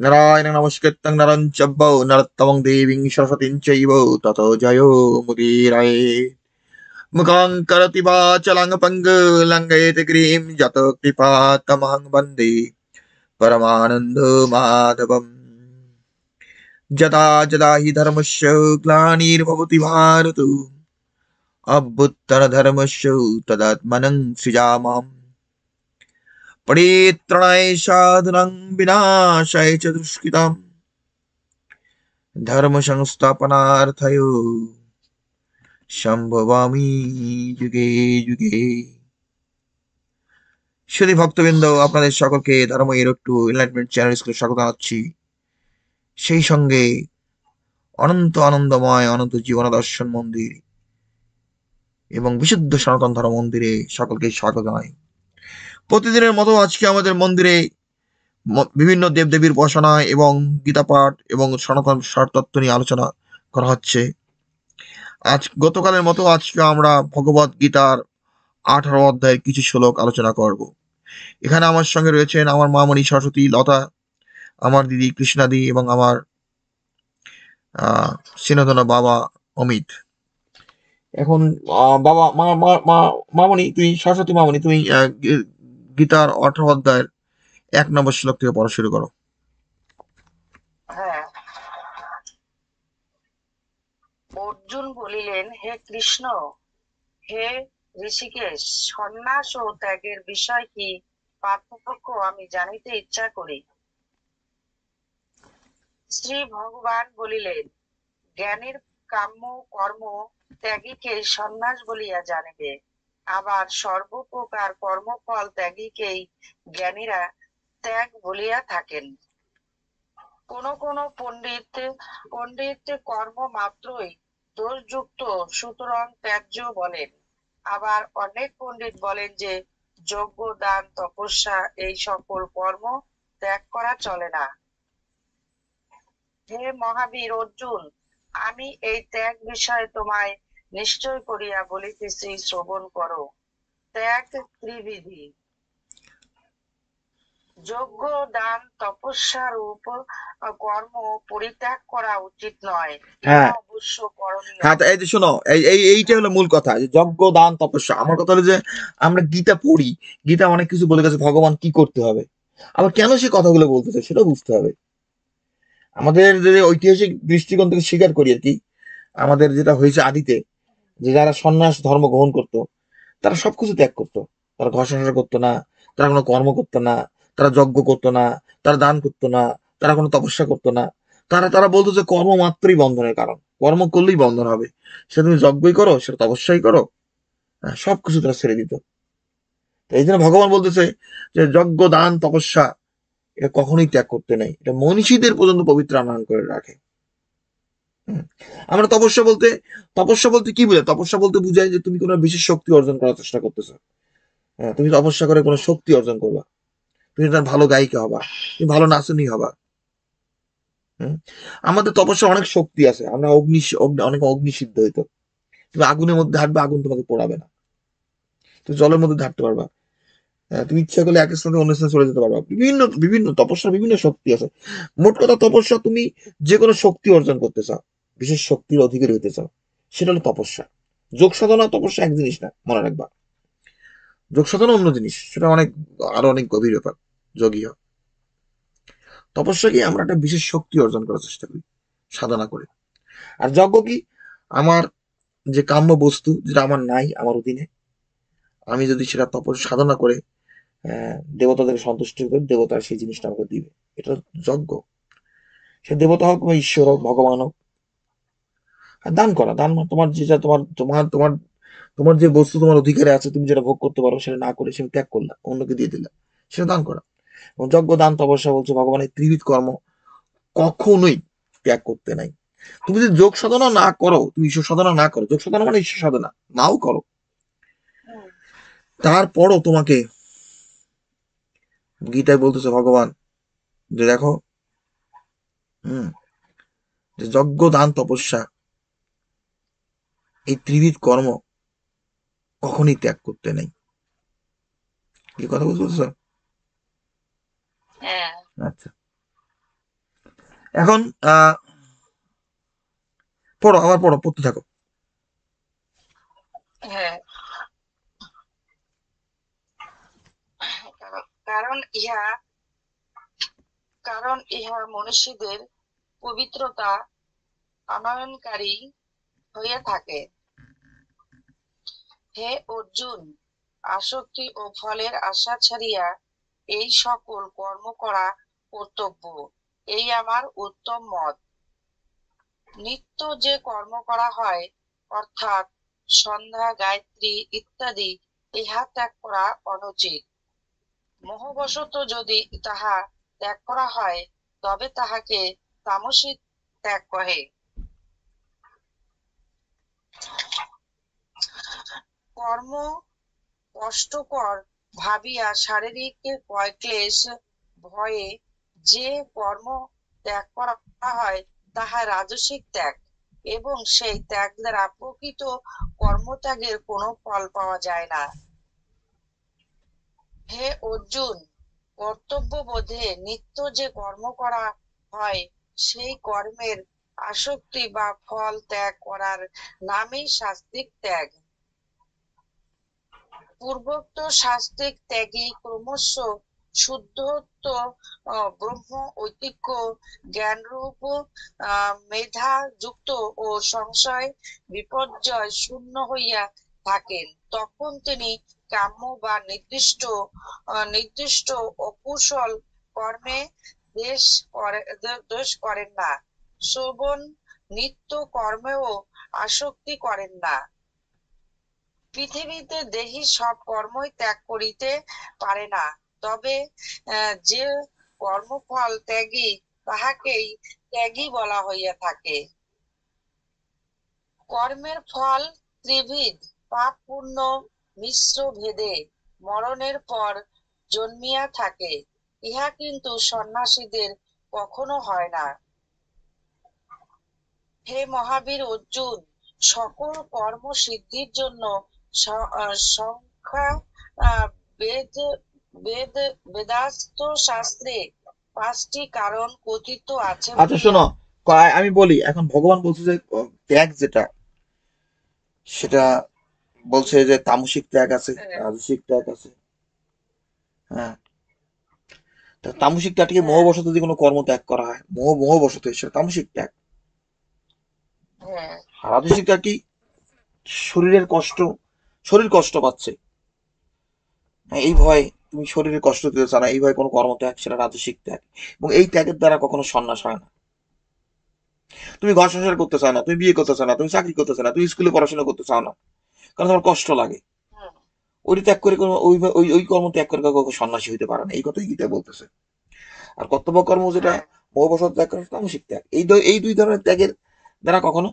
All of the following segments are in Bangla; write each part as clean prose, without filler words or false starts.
नारायणं नमस्कृतं नरं चैव नरोत्तमं देवीं सरस्वतीं चैव ततो जयो मुदीरये। मुखं करोति वाचालं पङ्गुं लङ्घयति गिरिं यतो कृपातमहं वन्दे परमानन्दमाधवम्। यदा यदा हि धर्मस्य ग्लानिर्भवति भारत अभ्युत्थनधर्मस्य तदात्मनं सृजाम्यहम्। परित्राणाय साधूनां विनाशाय च दुष्कृताम् धर्म संस्थापनार्थाय সম্ভবামি যুগে যুগে। সুধী ভক্তবৃন্দ, আপনাদের সকলকে ধর্ম এর একটু এনলাইটমেন্ট চ্যানেল স্কুলে স্বাগত জানাচ্ছি। সেই সঙ্গে অনন্ত আনন্দময় অনন্ত জীবন দর্শন মন্দির এবং বিশুদ্ধ সনাতন ধর্ম মন্দিরে সকলকে স্বাগত জানাই। প্রতিদিনের মতো আজকে আমাদের মন্দিরে বিভিন্ন দেবদেবীর উপাসনা এবং গীতা পাঠ এবং সনাতন সারতত্ত্ব নিয়ে আলোচনা করা হচ্ছে। আজ গতকালের মতো আজকে আমরা ভগবত গীতার 18 অধ্যায়ের কিছু শ্লোক আলোচনা করব। এখানে আমার সঙ্গে রয়েছেন আমার মামনি সরস্বতী লতা, আমার দিদি কৃষ্ণাদি এবং আমার সিনধনা বাবা অমিত। এখন বাবা মামনি, তুই সরস্বতী মামনি, তুমি গীতার 18 অধ্যায়ের 1 নম্বর শ্লোক থেকে পড়া শুরু করো। হ্যাঁ। অর্জুন বলিলেন, হে কৃষ্ণ, হে ঋষিকেশ, সন্ন্যাস ও ত্যাগের বিষয় কি পার্থক্য আমি জানিতে ইচ্ছা করি। শ্রী ভগবান বলিলেন, জ্ঞানীর কাম্য কর্ম ত্যাগীকে সন্ন্যাস বলিয়া জানিবে, আবার সর্বপ্রকার কর্মফল ত্যাগীকেই জ্ঞানীরা ত্যাগ বলিয়া থাকেন। কোন কোন পণ্ডিত কর্ম মাত্রই দোষযুক্ত, সুতরাং ত্যায্য বলেন। আবার অনেক পণ্ডিত বলেন যে যজ্ঞ, দান, তপস্যা এই সকল কর্ম ত্যাগ করা চলে না। হে মহাবীর অর্জুন, আমি এই ত্যাগ বিষয়ে তোমায় নিশ্চয় করিয়া বলিতেছি, শ্রবণ করো। ত্যাগ ত্রিবিধি, যজ্ঞ, দান, তপস্যা রূপ কর্ম পরিত্যাগ করা উচিত নয়, হ্যাঁ অবশ্য করণীয়। হ্যাঁ, এই যে শোনো, এইটা হলো মূল কথা, যে যজ্ঞ দান তপস্যা। আমার কথা হলো যে আমরা গীতা পড়ি, গীতা অনেক কিছু বলে গেছে ভগবান কি করতে হবে, আবার কেন সে কথাগুলো বলতেছে সেটাও বুঝতে হবে। আমাদের যে ঐতিহাসিক দৃষ্টিকোণ থেকে স্বীকার করি আর কি, আমাদের যেটা হয়েছে আদিতে, যে যারা সন্ন্যাস ধর্ম গ্রহণ করত তারা সবকিছু ত্যাগ করতো। তারা ঘর সংসার করতো না, তারা কোনো কর্ম করতো না, তারা যজ্ঞ করতো না, তারা দান করতো না, তারা কোনো তপস্যা করতো না। তারা তারা বলতো যে কর্ম মাত্রই বন্ধনের কারণ, কর্ম করলেই বন্ধন হবে, সেটা তুমি যজ্ঞই করো, সেটা তপস্যাই করো, সবকিছু তারা ছেড়ে দিত। তো এই জন্য ভগবান বলতেছে যে যজ্ঞ দান তপস্যা এটা কখনোই ত্যাগ করতে নেই, এটা মনীষীদের পর্যন্ত পবিত্র আনয়ন করে রাখে। আমরা তপস্যা বলতে কি বুঝায়? তপস্যা বলতে বুঝায় যে তুমি কোনো বিশেষ শক্তি অর্জন করার চেষ্টা করতেছো। হ্যাঁ, তুমি তপস্যা করে কোনো শক্তি অর্জন করবা, তুমি তার ভালো গায়িকা হবা, তুমি ভালো নাচনী হবা। হুম? আমাদের তপস্যা অনেক শক্তি আছে, আমরা অনেক অগ্নিসিদ্ধ হইতো। তুমি আগুনের মধ্যে হাঁটবে, আগুন তোমাকে পোড়াবে না। তুমি জলের মধ্যে হাঁটতে পারবা। তুমি ইচ্ছা করলে এক স্থান থেকে অন্য স্থানে চলে যেতে পারবা। বিভিন্ন বিভিন্ন তপস্যার বিভিন্ন শক্তি আছে। মোট কথা তপস্যা, তুমি যে কোনো শক্তি অর্জন করতে চাও, বিশেষ শক্তির অধিকারী হতে চাও, সেটা হলো তপস্যা। যোগ সাধনা তপস্যা এক জিনিস না, মনে রাখবা। যোগ সাধনা অন্য জিনিস, সেটা আরো অনেক গভীর ব্যাপার, যোগীয়। তপস্যা কি? আমরা একটা বিশেষ শক্তি অর্জন করার চেষ্টা করি সাধনা করে। আর যজ্ঞ কি? আমার যে কাম্য বস্তু, যেটা আমার নাই, আমার অধীনে, আমি যদি সেটা সাধনা করে দেবতাদের সন্তুষ্ট করে, দেবতার সেই জিনিসটা আমাকে দিবে, এটা যজ্ঞ। সে দেবতা হোক বা ঈশ্বর হোক, ভগবান হোক। আর দান করা, দান মানে তোমার যেটা তোমার তোমার তোমার তোমার যে বস্তু তোমার অধিকারে আছে, তুমি যেটা ভোগ করতে পারো, সেটা না করে সেটা ত্যাগ করলা, অন্যকে দিয়ে দিলা, সেটা দান করা। এবং যজ্ঞ দান তপস্যা বলছে ভগবানের ত্রিবিধ কর্ম কখনোই ত্যাগ করতে নাই। তুমি যদি যোগ সাধনা না করো, তুমি ঈশ্বর সাধনা না করো, যোগ সাধনা মানে ঈশ্বর সাধনা নাও করো, তারপরও তোমাকে গীতায় বলতেছে ভগবান যে দেখো, হম, যে যজ্ঞ দান তপস্যা এই ত্রিবিধ কর্ম কখনই ত্যাগ করতে নেই। কি কথা বুঝতে পারছো? হ্যাঁ। আচ্ছা। এখন আহ পড়ো, আবার পড়ো, পড়তে থাকো। হ্যাঁ, কারণ ইহা কারণ ইহা মনুষ্যদের পবিত্রতা আনয়নকারী হইয়া থাকে। হে অর্জুন, আসক্তি ও ফলের আশা ছাড়িয়া এই সকল কর্ম করা কর্তব্য, এই আমার উত্তম মত। নিত্য যে কর্ম করা হয়, অর্থাৎ সন্ধ্যা, গায়ত্রী ইত্যাদি, ইহা ত্যাগ করা অনুচিত। মোহবশত যদি তাহা ত্যাগ করা হয়, তবে তাহাকে তামসিক ত্যাগ কহে। কর্ম কষ্টকর ভাবিয়া শারীরিক ক্লেশ ভয়ে যে কর্ম ত্যাগ করা হয়, তাহা রাজসিক ত্যাগ, এবং সেই ত্যাগ দ্বারা প্রকৃত কর্মত্যাগের কোনো ফল পাওয়া যায় না। হে অর্জুন, কর্তব্যবোধে নিত্য যে কর্ম করা হয়, সেই কর্মের আসক্তি বা ফল ত্যাগ করার নামই শাস্ত্রিক ত্যাগ। পূর্বোক্ত শাস্ত্রিক ত্যাগী ক্রমশ শুদ্ধত্ব, ব্রহ্ম ঐতিহ্য, জ্ঞানরূপ মেধা যুক্ত ও সংশয় বিপর্যয় শূন্য হইয়া থাকেন। তখন তিনি কাম্য বা নির্দিষ্ট অকুশল কর্মে দোষ করেন না, শ্রবণ নিত্য কর্মেও আসক্তি করেন না। পৃথিবীতে দেহি সব কর্মই ত্যাগ করিতে পারে না, তবে যে কর্মফল ত্যাগী, তাহাকেই ত্যাগী বলা হইয়া থাকে। কর্মের ফল ত্রিবিধ, পাপ পুণ্য মিশ্র ভেদে মরণের পর জন্মিয়া থাকে। ইহা কিন্তু সন্ন্যাসীদের কখনো হয় না। হে মহাবীর অর্জুন, সকল কর্ম সিদ্ধির জন্য সংখ্যা বেদ বেদ বেদাস্ত শাস্ত্রে 5টি কারণ কথিত আছে আচ্ছা শোনো, আমি বলি, এখন ভগবান বলছে যে ত্যাগ যেটা, সেটা বলছে যে তামসিক ত্যাগ আছে, রাজসিক ত্যাগ আছে। হ্যাঁ, তা তামসিক ত্যাগকে মোহবশত যদি কোনো কর্ম ত্যাগ করা হয়, মোহবশত, সেটা তামসিক ত্যাগ। আর রাজসিক ত্যাগ কি? শরীরের কষ্ট, শরীর কষ্ট পাচ্ছে, হ্যাঁ, এই ভয়, তুমি শরীরে কষ্ট দিতে চাও না, এই ভয় কোনো কর্মত্যাগ, সেটা রাজসিক ত্যাগ। এবং এই ত্যাগের দ্বারা কখনো সন্ন্যাস হয় না। তুমি ঘর সংসার করতে চাও না, তুমি বিয়ে করতে চাও না, তুমি চাকরি করতে চাও না, তুমি স্কুলে পড়াশোনা করতে চাও না, কারণ তোমার কষ্ট লাগে। ওই ত্যাগ করে কোনো ওই ওই ওই কর্ম ত্যাগ করে কখনো সন্ন্যাসী হইতে পারে না, এই কথাই গীতা বলতেছে। আর কর্তব্য কর্ম যেটা মোহবশত ত্যাগ করে, তামসিক ত্যাগ। এই দুই ধরনের ত্যাগের দ্বারা কখনো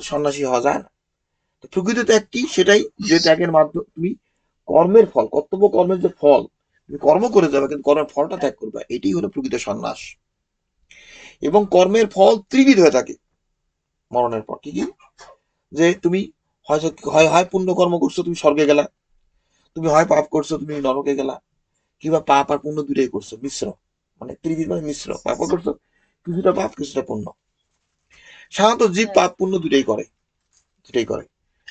সন্ন্যাসী হওয়া যায় না। তো প্রকৃত ত্যাগ কি? সেটাই, যে ত্যাগের মাধ্যমে তুমি কর্মের ফল, কর্তব্য কর্মের যে ফল, তুমি কর্ম করে যাবে কিন্তু কর্মের ফলটা ত্যাগ করবে, এটাই হলো প্রকৃত সন্ন্যাস। এবং কর্মের ফল ত্রিবিধ হয়ে থাকে মরণের পর। কি কি? যে তুমি হয়তো হয় হয় পুণ্য কর্ম করছো, তুমি স্বর্গে গেলা, তুমি হয় পাপ করছো, তুমি নরকে গেলা, কিংবা পাপ আর পুণ্য দুটাই করছো মিশ্র, মানে ত্রিবিধ মানে মিশ্র, পাপ করছো, কিছুটা পাপ কিছুটা পুণ্য। সাধারণত জীব পাপ পুণ্য দুটাই করে।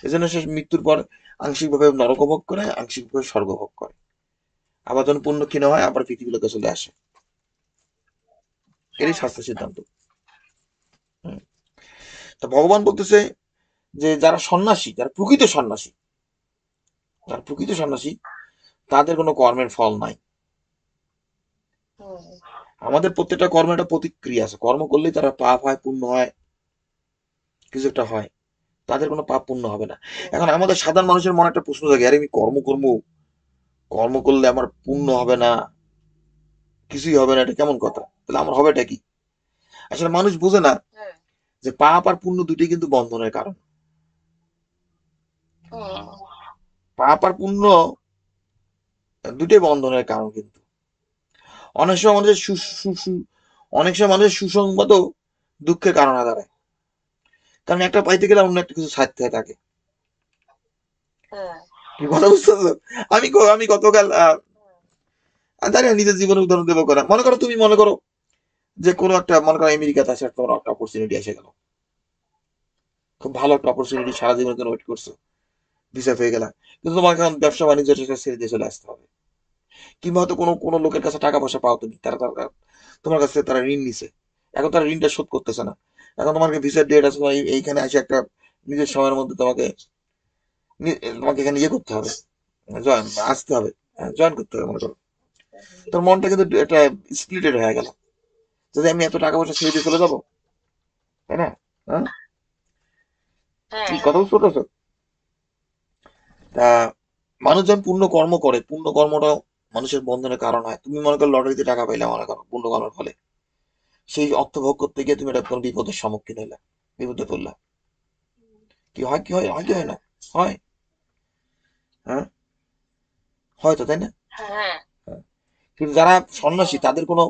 এজন্য সে মৃত্যুর পর আংশিকভাবে নরক ভোগ করে, আংশিকভাবে স্বর্গ ভোগ করে। আবার যখন পুণ্য ক্ষীণ হয়, আবার পৃথিবী লোকে চলে আসে। এটাই শাস্ত্রের সিদ্ধান্ত। তা ভগবান বলতেছে যে যারা সন্ন্যাসী, যারা প্রকৃত সন্ন্যাসী, তাদের কোনো কর্মের ফল নাই। আমাদের প্রত্যেকটা কর্মের একটা প্রতিক্রিয়া আছে, কর্ম করলেই তারা পাপ হয়, পুণ্য হয়, কিছু একটা হয়। তাদের কোনো পাপ পুণ্য হবে না। এখন আমাদের সাধারণ মানুষের মনে একটা প্রশ্ন থাকে, আরে আমি কর্ম করলে আমার পুণ্য হবে না, কিছুই হবে না, এটা কেমন কথা? তাহলে আমার হবেটা কি? আসলে মানুষ বোঝে না যে পাপ আর পুণ্য দুটোই কিন্তু বন্ধনের কারণ। পাপ আর পুণ্য দুটোই বন্ধনের কারণ কিন্তু। অনেক সময় মানুষের অনেক সময় মানুষের সুসংবাদও দুঃখের কারণ হয়ে দাঁড়ায়, কারণ একটা পাইতে গেলে অন্য একটা কিছু ছাড়তে হয় তাকে। কি কথা বুঝতেছো? আমি গতকাল জানি না নিজের জীবনের উদাহরণ দেবো করা, মনে করো যে কোনো একটা মনে করো আমেরিকাতে আছে তোমার একটা অপরচুনিটি এসে গেল, খুব ভালো একটা অপরচুনিটি, সারা জীবনের জন্য ওয়েট করছো, ভিসা পেয়ে গেলা, কিন্তু তোমাকে এখন ব্যবসা বাণিজ্য ছেড়ে দিয়ে চলে আসতে হবে। কিংবা হয়তো কোনো কোনো লোকের কাছে টাকা পয়সা পাও তুমি, তারা তোমার কাছে তারা ঋণ নিছে, এখন তারা ঋণটা শোধ করতেছে না, এখন তোমাকে ভিসার ডেট আছে, তোমার এইখানে এসে একটা নিজের সময়ের মধ্যে তোমাকে এখানে ইয়ে করতে হবে, জয়েন আসতে হবে, জয়েন করতে হবে মনে করো। তোর মনটা কিন্তু একটা স্প্লিটেড হয়ে গেল, যদি আমি এত টাকা পয়সা ছেড়ে দিয়ে চলে যাবো, তাই না? হ্যাঁ, হ্যাঁ, কি কথা বুঝতে পারছো? তা মানুষ যখন পূর্ণ কর্ম করে, পূর্ণ কর্মটাও মানুষের বন্ধনের কারণ হয়। তুমি মনে করো লটারিতে টাকা পাইলে, মনে করো পূর্ণ কর্মের ফলে সেই অর্থ ভোগ করতে গিয়ে তুমি একটা কোনো বিপদের সম্মুখীন হইলা, বিপদে পড়লা, কি হয়, কি হয়, হয় কি হয় না, হয়, হ্যাঁ, হয় তো, তাই না? হ্যাঁ, হ্যাঁ। কিন্তু যারা সন্ন্যাসী তাদের কোনো,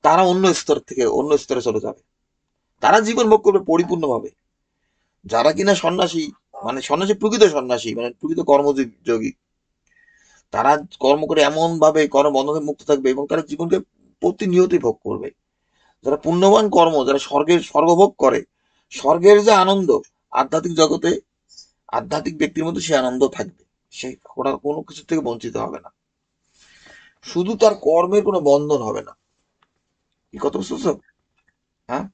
তারা অন্য স্তর থেকে অন্য স্তরে চলে যাবে, তারা জীবন ভোগ করবে পরিপূর্ণভাবে। যারা কিনা সন্ন্যাসী, মানে সন্ন্যাসী প্রকৃত সন্ন্যাসী, মানে প্রকৃত কর্মযোগী, তারা কর্ম করে এমন ভাবে কর্ম বন্ধ থেকে মুক্ত থাকবে এবং তারা জীবনকে প্রতিনিয়তই ভোগ করবে। যারা পুণ্যবান কর্ম, যারা স্বর্গের স্বর্গভোগ করে, স্বর্গের যে আনন্দ আধ্যাত্মিক জগতে, আধ্যাত্মিক ব্যক্তির মধ্যে সে আনন্দ থাকবে, সে ওরা কোনো কিছু থেকে বঞ্চিত হবে না, শুধু তার কর্মের কোনো বন্ধন হবে না। কি কথা বুঝতেছো? হ্যাঁ,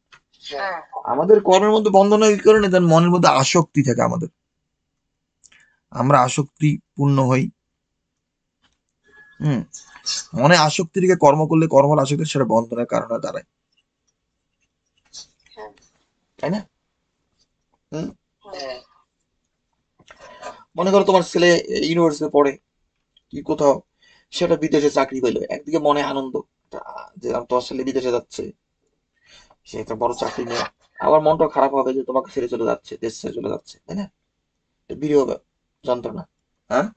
হ্যাঁ, আমাদের কর্মের মধ্যে বন্ধন হয় এই কারণে, তার মনের মধ্যে আসক্তি থাকে আমাদের, আমরা আসক্তি পূর্ণ হই। হুম, মনে আসক্তি থেকে কর্ম করলে, কর্মের আসক্তি সেটা বন্ধনের কারণে দাঁড়ায়, হ্যাঁ, তাই না? হুম, হ্যাঁ, মনে করো তোমার ছেলে ইউনিভার্সিটিতে পড়ে, কি কোথাও সেটা বিদেশে চাকরি পেলো, একদিকে মনে আনন্দ যে তোমার ছেলে বিদেশে যাচ্ছে, সে একটা বড় চাকরি নিয়ে, আবার মনটা খারাপ হবে যে তোমাকে ছেড়ে চলে যাচ্ছে, দেশ ছেড়ে চলে যাচ্ছে, তাই না? এটা বিরহ যন্ত্রণা, হ্যাঁ,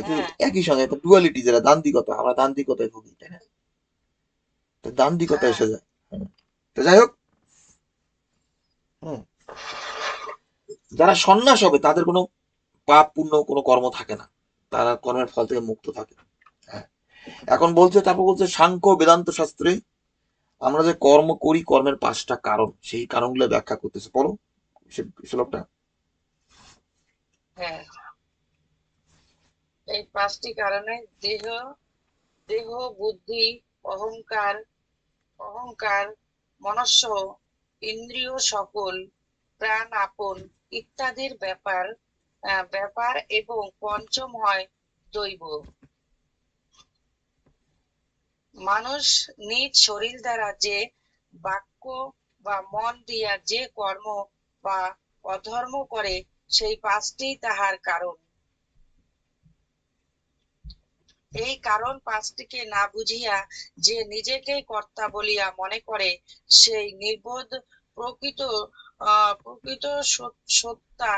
হ্যাঁ, একই সঙ্গে একটা ডুয়ালিটি, যেটা দান্দিকতা, আমরা দান্দিকতায় ভুগি, তাই না? তো দান্দিকতা এসে যায়। হুম। তো যাই হোক, হুম, যারা সন্ন্যাস হবে তাদের কোনো পাপ পুণ্য কোনো কর্ম থাকে না, তারা কর্মের ফল থেকে মুক্ত থাকে। হ্যাঁ। এখন বলছে, তারপর বলছে সাংখ্য বেদান্ত শাস্ত্রে আমরা যে কর্ম করি, কর্মের 5টা কারণ, সেই কারণগুলো ব্যাখ্যা করতেছে, পড়ো শ্লোকটা। হ্যাঁ, এই 5টি কারণে দেহ, দেহ, বুদ্ধি, অহংকার, অহংকার, মনস্য, ইন্দ্রিয় সকল, প্রাণ আপন ইত্যাদির ব্যাপার এবং পঞ্চম হয় দৈব। মানুষ নিজ শরীর দ্বারা যে বাক্য বা মন দিয়া যে কর্ম বা অধর্ম করে, সেই 5টি তাহার কারণ। এই কারণ 5টিকে না বুঝিয়া যে নিজেকেই কর্তা বলিয়া মনে করে, সেই নির্বোধ প্রকৃত প্রকৃত সত্তা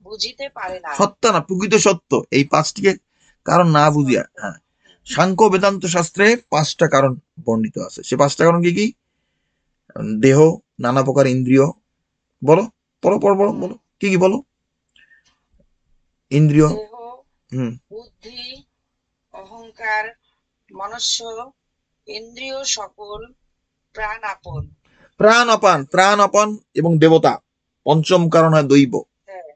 বুঝিতে পারে না। সত্য না, প্রকৃত সত্য, এই 5টিকে কারণ না বুঝিয়া, সত্য। হ্যাঁ, সাংখ্য বেদান্ত শাস্ত্রে 5টা কারণ বর্ণিত আছে। সে 5টা কারণ কি কি? দেহ, নানা প্রকার ইন্দ্রিয়, বলো, পড়ো পড়ো পড়ো, বলো কি কি, বলো। ইন্দ্রিয়, দেহ, হুম, বুদ্ধি, অহংকার, মনস্য, ইন্দ্রিয় সকল, প্রাণ আপন। প্রাণ অপান এবং দেবতা, পঞ্চম কারণ হয় দৈব। হ্যাঁ,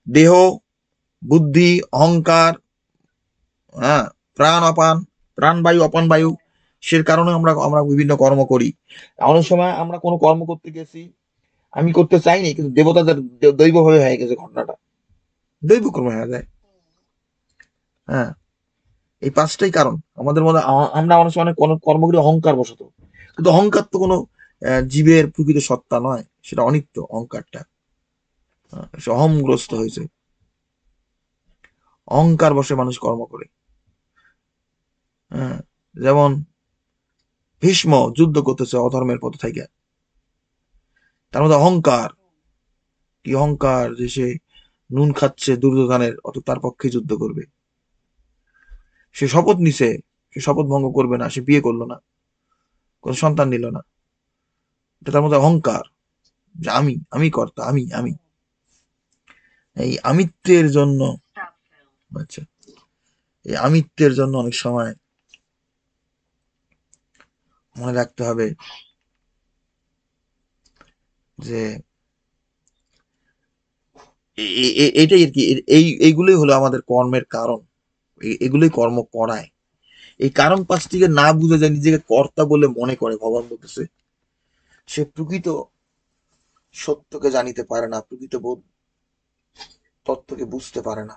দেহ, বুদ্ধি, অহংকার, হ্যাঁ, প্রাণ অপান, প্রাণ বায়ু, অপান বায়ু, হ্যাঁ, সে কারণে আমরা আমরা বিভিন্ন কর্ম করি। অনেক সময় আমরা কোনো কর্ম করতে গেছি, আমি করতে চাইনি, কিন্তু দেবতাদের দৈব ভাবে হয়ে গেছে ঘটনাটা, দৈব কর্ম হয়ে যায়। হ্যাঁ, এই 5টাই কারণ আমাদের মধ্যে, আমরা অনেক সময় অনেক কর্ম করি অহংকার বশত, কিন্তু অহংকার তো কোনো জীবের প্রকৃত সত্তা নয়, সেটা অনিত্য অহংকারটা। সে অহংগ্রস্ত হয়েছে, অহংকার বসে মানুষ কর্ম করে। হ্যাঁ, যেমন ভীষ্ম যুদ্ধ করতেছে অধর্মের পথ থেকে, তার মধ্যে অহংকার, কি অহংকার যে সে নুন খাচ্ছে দুর্যোধনের, অত তার পক্ষে যুদ্ধ করবে, সে শপথ নিছে, সে শপথ ভঙ্গ করবে না, সে বিয়ে করলো না, কোনো সন্তান নিল না, এটা তার মধ্যে অহংকার, যে আমি কর্তা, আমি এই আমিত্বের জন্য, আচ্ছা, এই আমিত্বের জন্য অনেক সময় মনে রাখতে হবে যে এইটাই আর কি, এইগুলোই হলো আমাদের কর্মের কারণ। এগুলোই কর্ম করায়। এই কারণ পাঁচটিকে না বুঝে যায় নিজেকে কর্তা বলে মনে করে, ভগবান বলতেছে সে প্রকৃত সত্যকে জানিতে পারে না, প্রকৃত বোধ তত্ত্বকে বুঝতে পারে না।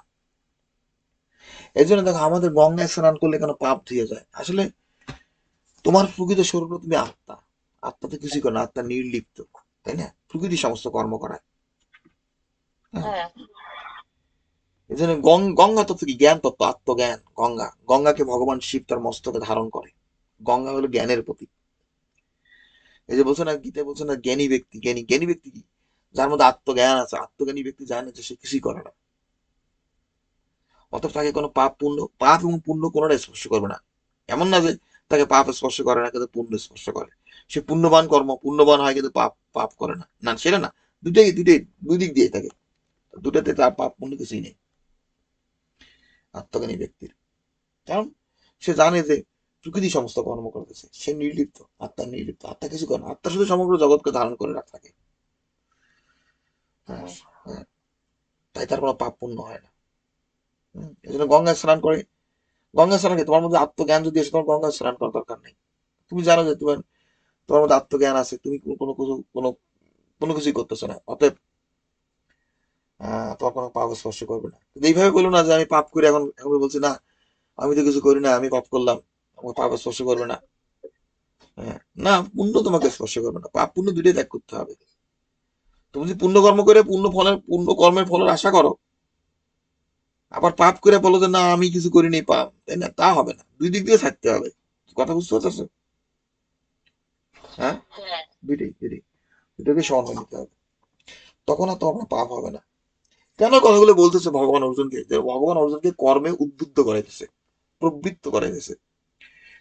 এই জন্য দেখো আমাদের গঙ্গায় স্নান করলে কেন পাপ ধুয়ে যায়? আসলে তোমার প্রকৃত স্বরূপ তুমি আত্মা। আত্মা তো কিছুই করে না, আত্মা নির্লিপ্ত, তাই না? প্রকৃতি সমস্ত কর্ম করায়। হ্যাঁ, হ্যাঁ, এই জন্য গঙ্গা তত্ত্ব কি? জ্ঞান তত্ত্ব, আত্মজ্ঞান। গঙ্গাকে ভগবান শিব তার মস্তকে ধারণ করে। গঙ্গা হলো জ্ঞানের প্রতীক। এই যে বলছো না, গীতায় বলছো না, জ্ঞানী ব্যক্তি। জ্ঞানী জ্ঞানী ব্যক্তি কি? যার মধ্যে আত্মজ্ঞান আছে। আত্মজ্ঞানী ব্যক্তি জানে যে সে কিছুই করে না, অতএব তাকে কোনো পাপ এবং পুণ্য কোনোটাই স্পর্শ করবে না। এমন না যে তাকে পাপ স্পর্শ করে না কিন্তু পুণ্য স্পর্শ করে। সে পুণ্যবান পুণ্যবান হয় কিন্তু পাপ পাপ করে না, না সেটা না। দুটাই দুই দিক দিয়ে থাকে। দুটাতে তার পাপ পুণ্য কিছুই নেই আত্মজ্ঞানী ব্যক্তির। কারণ সে জানে যে প্রকৃতি সমস্ত কর্ম করতেছে, সে নির্লিপ্ত। আত্মা নির্লিপ্ত, আত্মা কিছু করে না, আত্মা শুধু সমগ্র জগৎকে ধারণ করে রাখা থাকে। হ্যাঁ, হ্যাঁ, হ্যাঁ, তাই তার কোনো পাপ পুণ্য হয় না। এই জন্য গঙ্গায় স্নান করে। গঙ্গা স্নান কি? তোমার মধ্যে আত্মজ্ঞান যদি আসে, তোমার গঙ্গা স্নান করার দরকার নেই। তুমি জানো যে তোমার তোমার মধ্যে আত্মজ্ঞান আছে, তুমি কোনো কিছুই করতেছো না, অতএব তোমার কোনো পাপ স্পর্শ করবে না। কিন্তু এইভাবে বলো না যে আমি পাপ করি, এখন এখন বলছি না আমি তো কিছু করি না, আমি পাপ করলাম, আমাকে পাপ স্পর্শ করবে না। হ্যাঁ, না, পুণ্য তোমাকে স্পর্শ করবে না, পাপ পুণ্য দুটোই ত্যাগ করতে হবে। তুমি যদি পুণ্য কর্ম করে পুণ্য কর্মের ফলের আশা করো, আবার পাপ করে বলো যে না আমি কিছু করিনি, পাপ, তাই না? তা হবে না, দুই দিক দিয়ে থাকতে হবে। কথা বুঝতে পারছো? হ্যাঁ, হ্যাঁ, দুইটাই দুটোকে সমান নিতে হবে, তখন আর তোমার পাপ হবে না। কেন কথাগুলো বলতেছে ভগবান অর্জুনকে? যে ভগবান অর্জুনকে কর্মে উদ্বুদ্ধ করাইতেছে, প্রবৃত্ত করাইতেছে।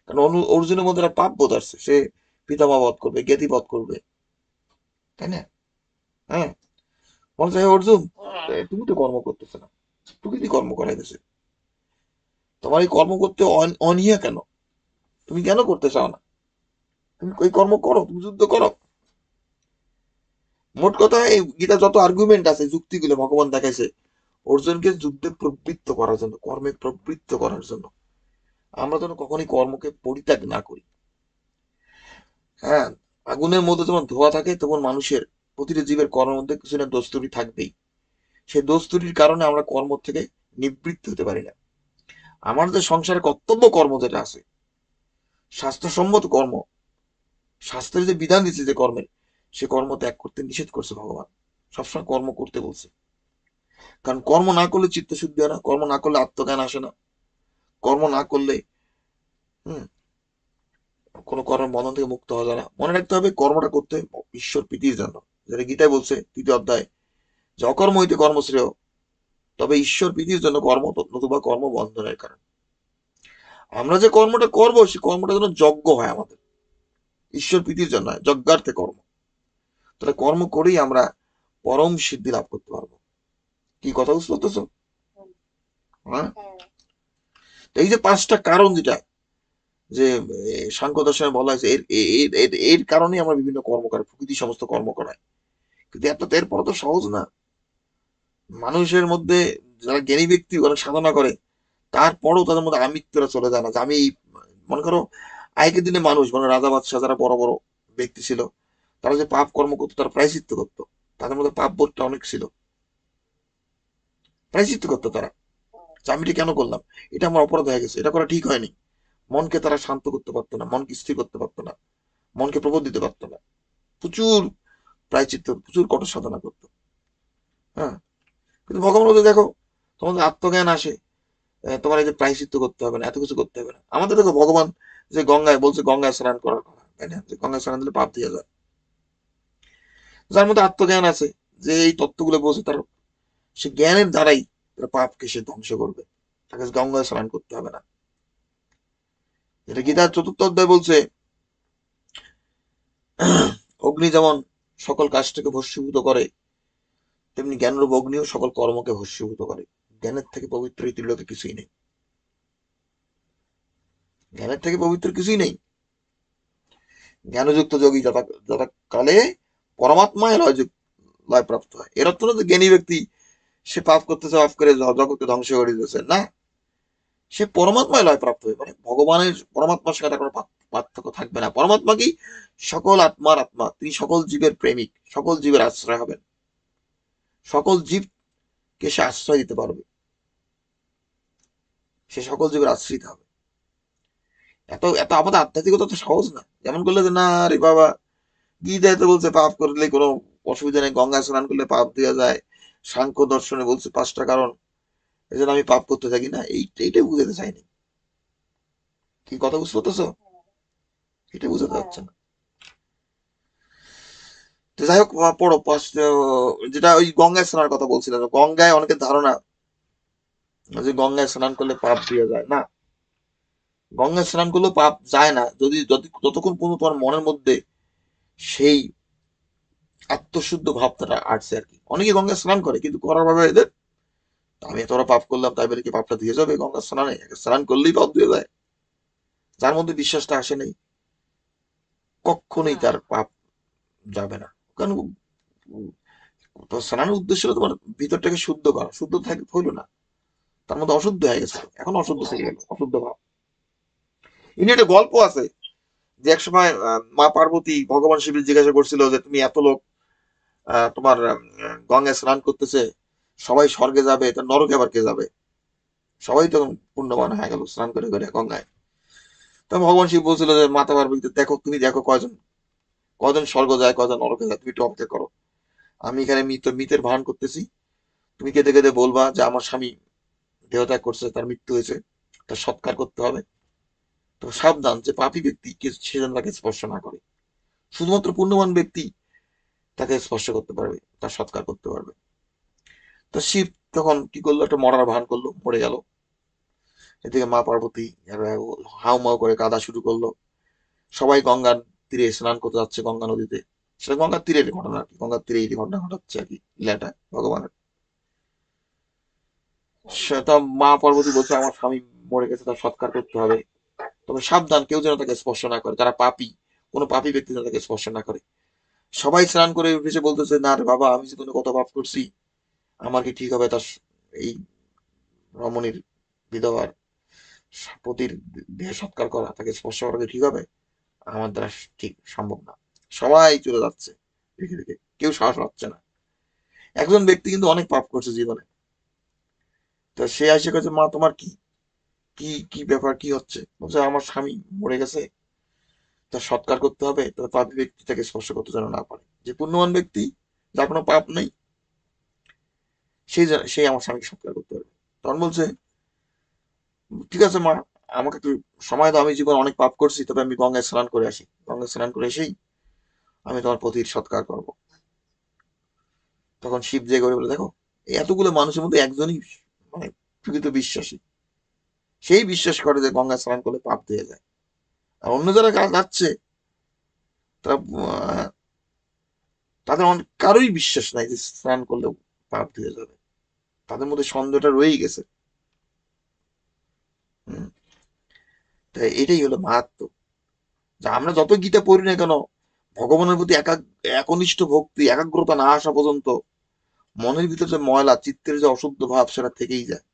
কারণ অর্জুনের মধ্যে একটা পাপ বোধ আসছে, সে পিতামহ বধ করবে, জ্ঞাতি বধ করবে, তাই না? হ্যাঁ, বলছে হে অর্জুন, হ্যাঁ, তুমি তো কর্ম করতেছে না, প্রকৃতি কর্ম করাইতেছে। তোমার এই কর্ম করতে অনীহা কেন? তুমি কেন করতে চাও না? তুমি ওই কর্ম করো, তুমি যুদ্ধ করো। মোট কথা এই গীতা যত আর্গুমেন্ট আছে, যুক্তিগুলো ভগবান দেখাইছে অর্জুনকে যুদ্ধে প্রবৃত্ত করার জন্য, কর্মে প্রবৃত্ত করার জন্য। আমরা যেন কখনই কর্মকে পরিত্যাগ না করি। হ্যাঁ, আগুনের মধ্যে যখন ধোঁয়া থাকে তখন মানুষের, প্রতিটা জীবের কর্মের মধ্যে কিছু না দোষ ত্রুটি থাকবেই। সেই দোষ ত্রুটির কারণে আমরা কর্ম থেকে নিবৃত্ত হতে পারি না। আমার যে সংসারে কর্তব্য কর্ম যেটা আছে, স্বাস্থ্যসম্মত কর্ম, শাস্ত্রের যে বিধান দিচ্ছে যে কর্মের, সে কর্ম ত্যাগ করতে নিষেধ করছে ভগবান। সবসময় কর্ম করতে বলছে। কারণ কর্ম না করলে চিত্তশুদ্ধি হয় না, কর্ম না করলে আত্মজ্ঞান আসে না, কর্ম না করলে হম কোনো কর্মের বন্ধন থেকে মুক্ত হওয়া যায় না। মনে রাখতে হবে কর্মটা করতে ঈশ্বর প্রীতির জন্য। যেটা গীতায় বলছে 3য় অধ্যায়, যে অকর্ম হইতে কর্ম শ্রেয়, তবে ঈশ্বর প্রীতির জন্য কর্ম, নতুবা কর্ম বন্ধনের কারণ। আমরা যে কর্মটা করবো সেই কর্মটা যেন যজ্ঞ হয় আমাদের, ঈশ্বর প্রীতির জন্য হয়, যজ্ঞার্থে কর্ম। তাহলে কর্ম করেই আমরা পরম সিদ্ধি লাভ করতে পারবো। কি কথা বুঝতে পারতেছো? হ্যাঁ, হ্যাঁ, তো এই যে 5টা কারণ যেটা, যে সাংখ্য দর্শনে বলা হয়েছে, এর কারণেই আমরা বিভিন্ন কর্ম করি, প্রকৃতি সমস্ত কর্ম করায়। কিন্তু এরপর তো সহজ না। মানুষের মধ্যে যারা জ্ঞানী ব্যক্তি অনেক সাধনা করে, তারপরেও তাদের মধ্যে আমিত্বরা চলে যায় না। যে আমি মনে করো আগের দিনে মানুষ মানে রাজা বাদশাহ যারা বড় বড় ব্যক্তি ছিল, তারা যে পাপ কর্ম করতো তারা প্রায়শ্চিত্ত করতো, তাদের মধ্যে পাপ বোধটা অনেক ছিল, প্রায়শ্চিত্ত করতো তারা, যে আমি এটা কেন করলাম, এটা আমার অপরাধ হয়ে গেছে, এটা করা ঠিক হয়নি। মনকে তারা শান্ত করতে পারতো না, মনকে স্থির করতে পারতো না, মনকে প্রবোধ দিতে পারতো না। প্রচুর প্রায়শ্চিত্ত, প্রচুর কঠোর সাধনা করতো। হ্যাঁ, কিন্তু ভগবান বলতে দেখো তোমাদের আত্মজ্ঞান আসে, তোমার এই যে প্রায়শ্চিত্ত করতে হবে না, এত কিছু করতে হবে না। আমাদের দেখো ভগবান যে গঙ্গায় বলছে গঙ্গায় স্নান করার কথা, তাই না? যে গঙ্গায় স্নান দিলে পাপ দিয়ে যায়। যার মধ্যে আত্মজ্ঞান আছে, যে এই তত্ত্বগুলো বলছে, তার সে জ্ঞানের দ্বারাই তার পাপকে সে ধ্বংস করবে। তাকে গঙ্গায় স্নান করতে হবে না। যেটা গীতার 4র্থ অধ্যায় বলছে, অগ্নি যেমন সকল কাজটাকে ভস্মীভূত করে, তেমনি জ্ঞানরূপ অগ্নিও সকল কর্মকে ভস্মীভূত করে। জ্ঞানের থেকে পবিত্র এই ত্রিলোকে কিছুই নেই। জ্ঞানের থেকে পবিত্র কিছুই নেই। জ্ঞানযুক্ত যোগী যথাকালে পরমাত্মায় লয় প্রাপ্ত হয়। এর অর্থ না যে জ্ঞানী ব্যক্তি সে পাপ করতেছে, পাপ করে জগৎকে ধ্বংস করে দিতেছে, না, সে পরমাত্মায় লয় প্রাপ্ত হবে, মানে ভগবানের পরমাত্মার সাথে তার কোনো পার্থক্য থাকবে না। পরমাত্মা কি? সকল আত্মার আত্মা, তিনি সকল জীবের প্রেমিক, সকল জীবের আশ্রয় হবেন, সকল জীবকে সে আশ্রয় দিতে পারবে, সে সকল জীবের আশ্রিত হবে। এত এত আমাদের আধ্যাত্মিকতা তো সহজ না। যেমন করলে যে না রে বাবা, গীতায় তো বলছে পাপ করলে কোনো অসুবিধা নেই, গঙ্গা স্নান করলে পাপ দেওয়া যায়, সাংখ্য দর্শনে বলছে 5টা কারণ, এই জন্য আমি পাপ করতে থাকি না, এইটাই বুঝাতে চাইনি। কি কথা বুঝতে পারতেছো? এটা বুঝাতে হ্যাঁ। পারছে না। তো যাই হোক, পড়ো যেটা ওই গঙ্গায় স্নানের কথা বলছিলাম, গঙ্গায় অনেকের ধারণা যে গঙ্গায় স্নান করলে পাপ দিয়ে যায়, না, গঙ্গায় স্নান করলেও পাপ যায় না যতক্ষণ পর্যন্ত তোমার মনের মধ্যে সেই আত্মশুদ্ধ ভাবটা আসছে আর কি। অনেকে গঙ্গায় স্নান করে কিন্তু করার ভাবে এদের আমি এতটা পাপ করলাম তাই বলে কি পাপটা দিয়ে যাবে? গঙ্গা স্নানে স্নান করলেই পাপ দিয়ে যায়। যার মধ্যে বিশ্বাসটা আসে নেই, কখনোই হুম। তার পাপ যাবে না। কারণ তো স্নানের উদ্দেশ্য হলো তোমার ভিতরটাকে শুদ্ধ করা, শুদ্ধ থাকে হইলো না, তার মধ্যে অশুদ্ধ হয়ে গেছে, এখন অশুদ্ধ থেকে গেল, অশুদ্ধ ভাব। ইনি একটা গল্প আছে যে একসময় মা পার্বতী ভগবান শিবের জিজ্ঞাসা করছিল যে তুমি এত লোক তোমার গঙ্গায় স্নান করতেছে, সবাই স্বর্গে যাবে, তা নরকে আবার কে যাবে? সবাই তো পুণ্যবান হয়ে গেল স্নান করে করে গঙ্গায়। তো ভগবান শিব বলছিল যে মাতা পার্বতী দেখো, তুমি দেখো কয়জন কয়জন স্বর্গ যায়, কয়জন নরকে যায়, তুমি একটু অপেক্ষা করো। আমি এখানে মৃতের ভান করতেছি, তুমি কেঁদে কেঁদে বলবা যে আমার স্বামী দেহত্যাগ করছে, তার মৃত্যু হয়েছে, তার সৎকার করতে হবে। তো সাবধান যে পাপী ব্যক্তি সে যেন তাকে স্পর্শ না করে, শুধুমাত্র পুণ্যবান ব্যক্তি তাকে স্পর্শ করতে পারবে, তার সৎকার করতে পারবে। তো শিব তখন কি করলো, একটা মরার ভান করলো, মরে গেল। এদিকে মা পার্বতী হাউ মাউ করে কাঁদা শুরু করলো। সবাই গঙ্গার তীরে স্নান করতে যাচ্ছে, গঙ্গা নদীতে। সেটা গঙ্গার তীরের ঘটনা আর কি, গঙ্গার তীরে এই ঘটনা ঘটাচ্ছে আর কি, লীলাটা ভগবানের। সেটা মা পার্বতী বলছে আমার স্বামী মরে গেছে, তার সৎকার করতে হবে, তবে সাবধান কেউ যেন তাকে স্পর্শ না করে, তারা পাপী, কোনো পাপী ব্যক্তি যেন তাকে স্পর্শ না করে। সবাই স্নান করে উঠেছে, বলতেছে না রে বাবা, আমি জীবনে কত পাপ করছি, আমার কি ঠিক হবে তার এই রমণীর বিধবার পতির দেহ সৎকার করা, তাকে স্পর্শ করা কি ঠিক হবে? আমার দ্বারা ঠিক সম্ভব না। সবাই চলে যাচ্ছে দেখে দেখে, কেউ সাহস পাচ্ছে না। একজন ব্যক্তি কিন্তু অনেক পাপ করছে জীবনে, তো সে এসে কাছে মা তোমার কি কি কি ব্যাপার, কি হচ্ছে? বলছে আমার স্বামী মরে গেছে, তার সৎকার করতে হবে, তবে পাপী ব্যক্তি তাকে স্পর্শ করতে যেন না পারে। যে পুণ্যবান ব্যক্তি, যার কোনো পাপ নেই, সেই আমার স্বামীকে সৎকার করতে পারবে। তখন বলছে ঠিক আছে মা, আমাকে একটু সময় দাও, আমি জীবনে অনেক পাপ করছি, তবে আমি গঙ্গায় স্নান করে আসি, গঙ্গায় স্নান করে এসেই আমি তোমার পতির সৎকার করবো। তখন শিব জেগে বলে দেখো, এই এতগুলো মানুষের মধ্যে একজনই মানে প্রকৃত বিশ্বাসী, সেই বিশ্বাস করে যে গঙ্গা স্নান করলে পাপ দিয়ে যায়। আর অন্য যারা যাচ্ছে তারা তাদের কারোই বিশ্বাস নাই যে স্নান করলেও পাপ দিয়ে যাবে, তাদের মধ্যে সন্দেহটা রয়েই গেছে। হুম, তাই এটাই হলো মাহাত্ম, যে আমরা যত গীতা পড়ি না কেন, ভগবানের প্রতি একনিষ্ঠ ভক্তি, একাগ্রতা না আসা পর্যন্ত মনের ভিতরে যে ময়লা, চিত্তের যে অশুদ্ধ ভাব, সেটা থেকেই যায়।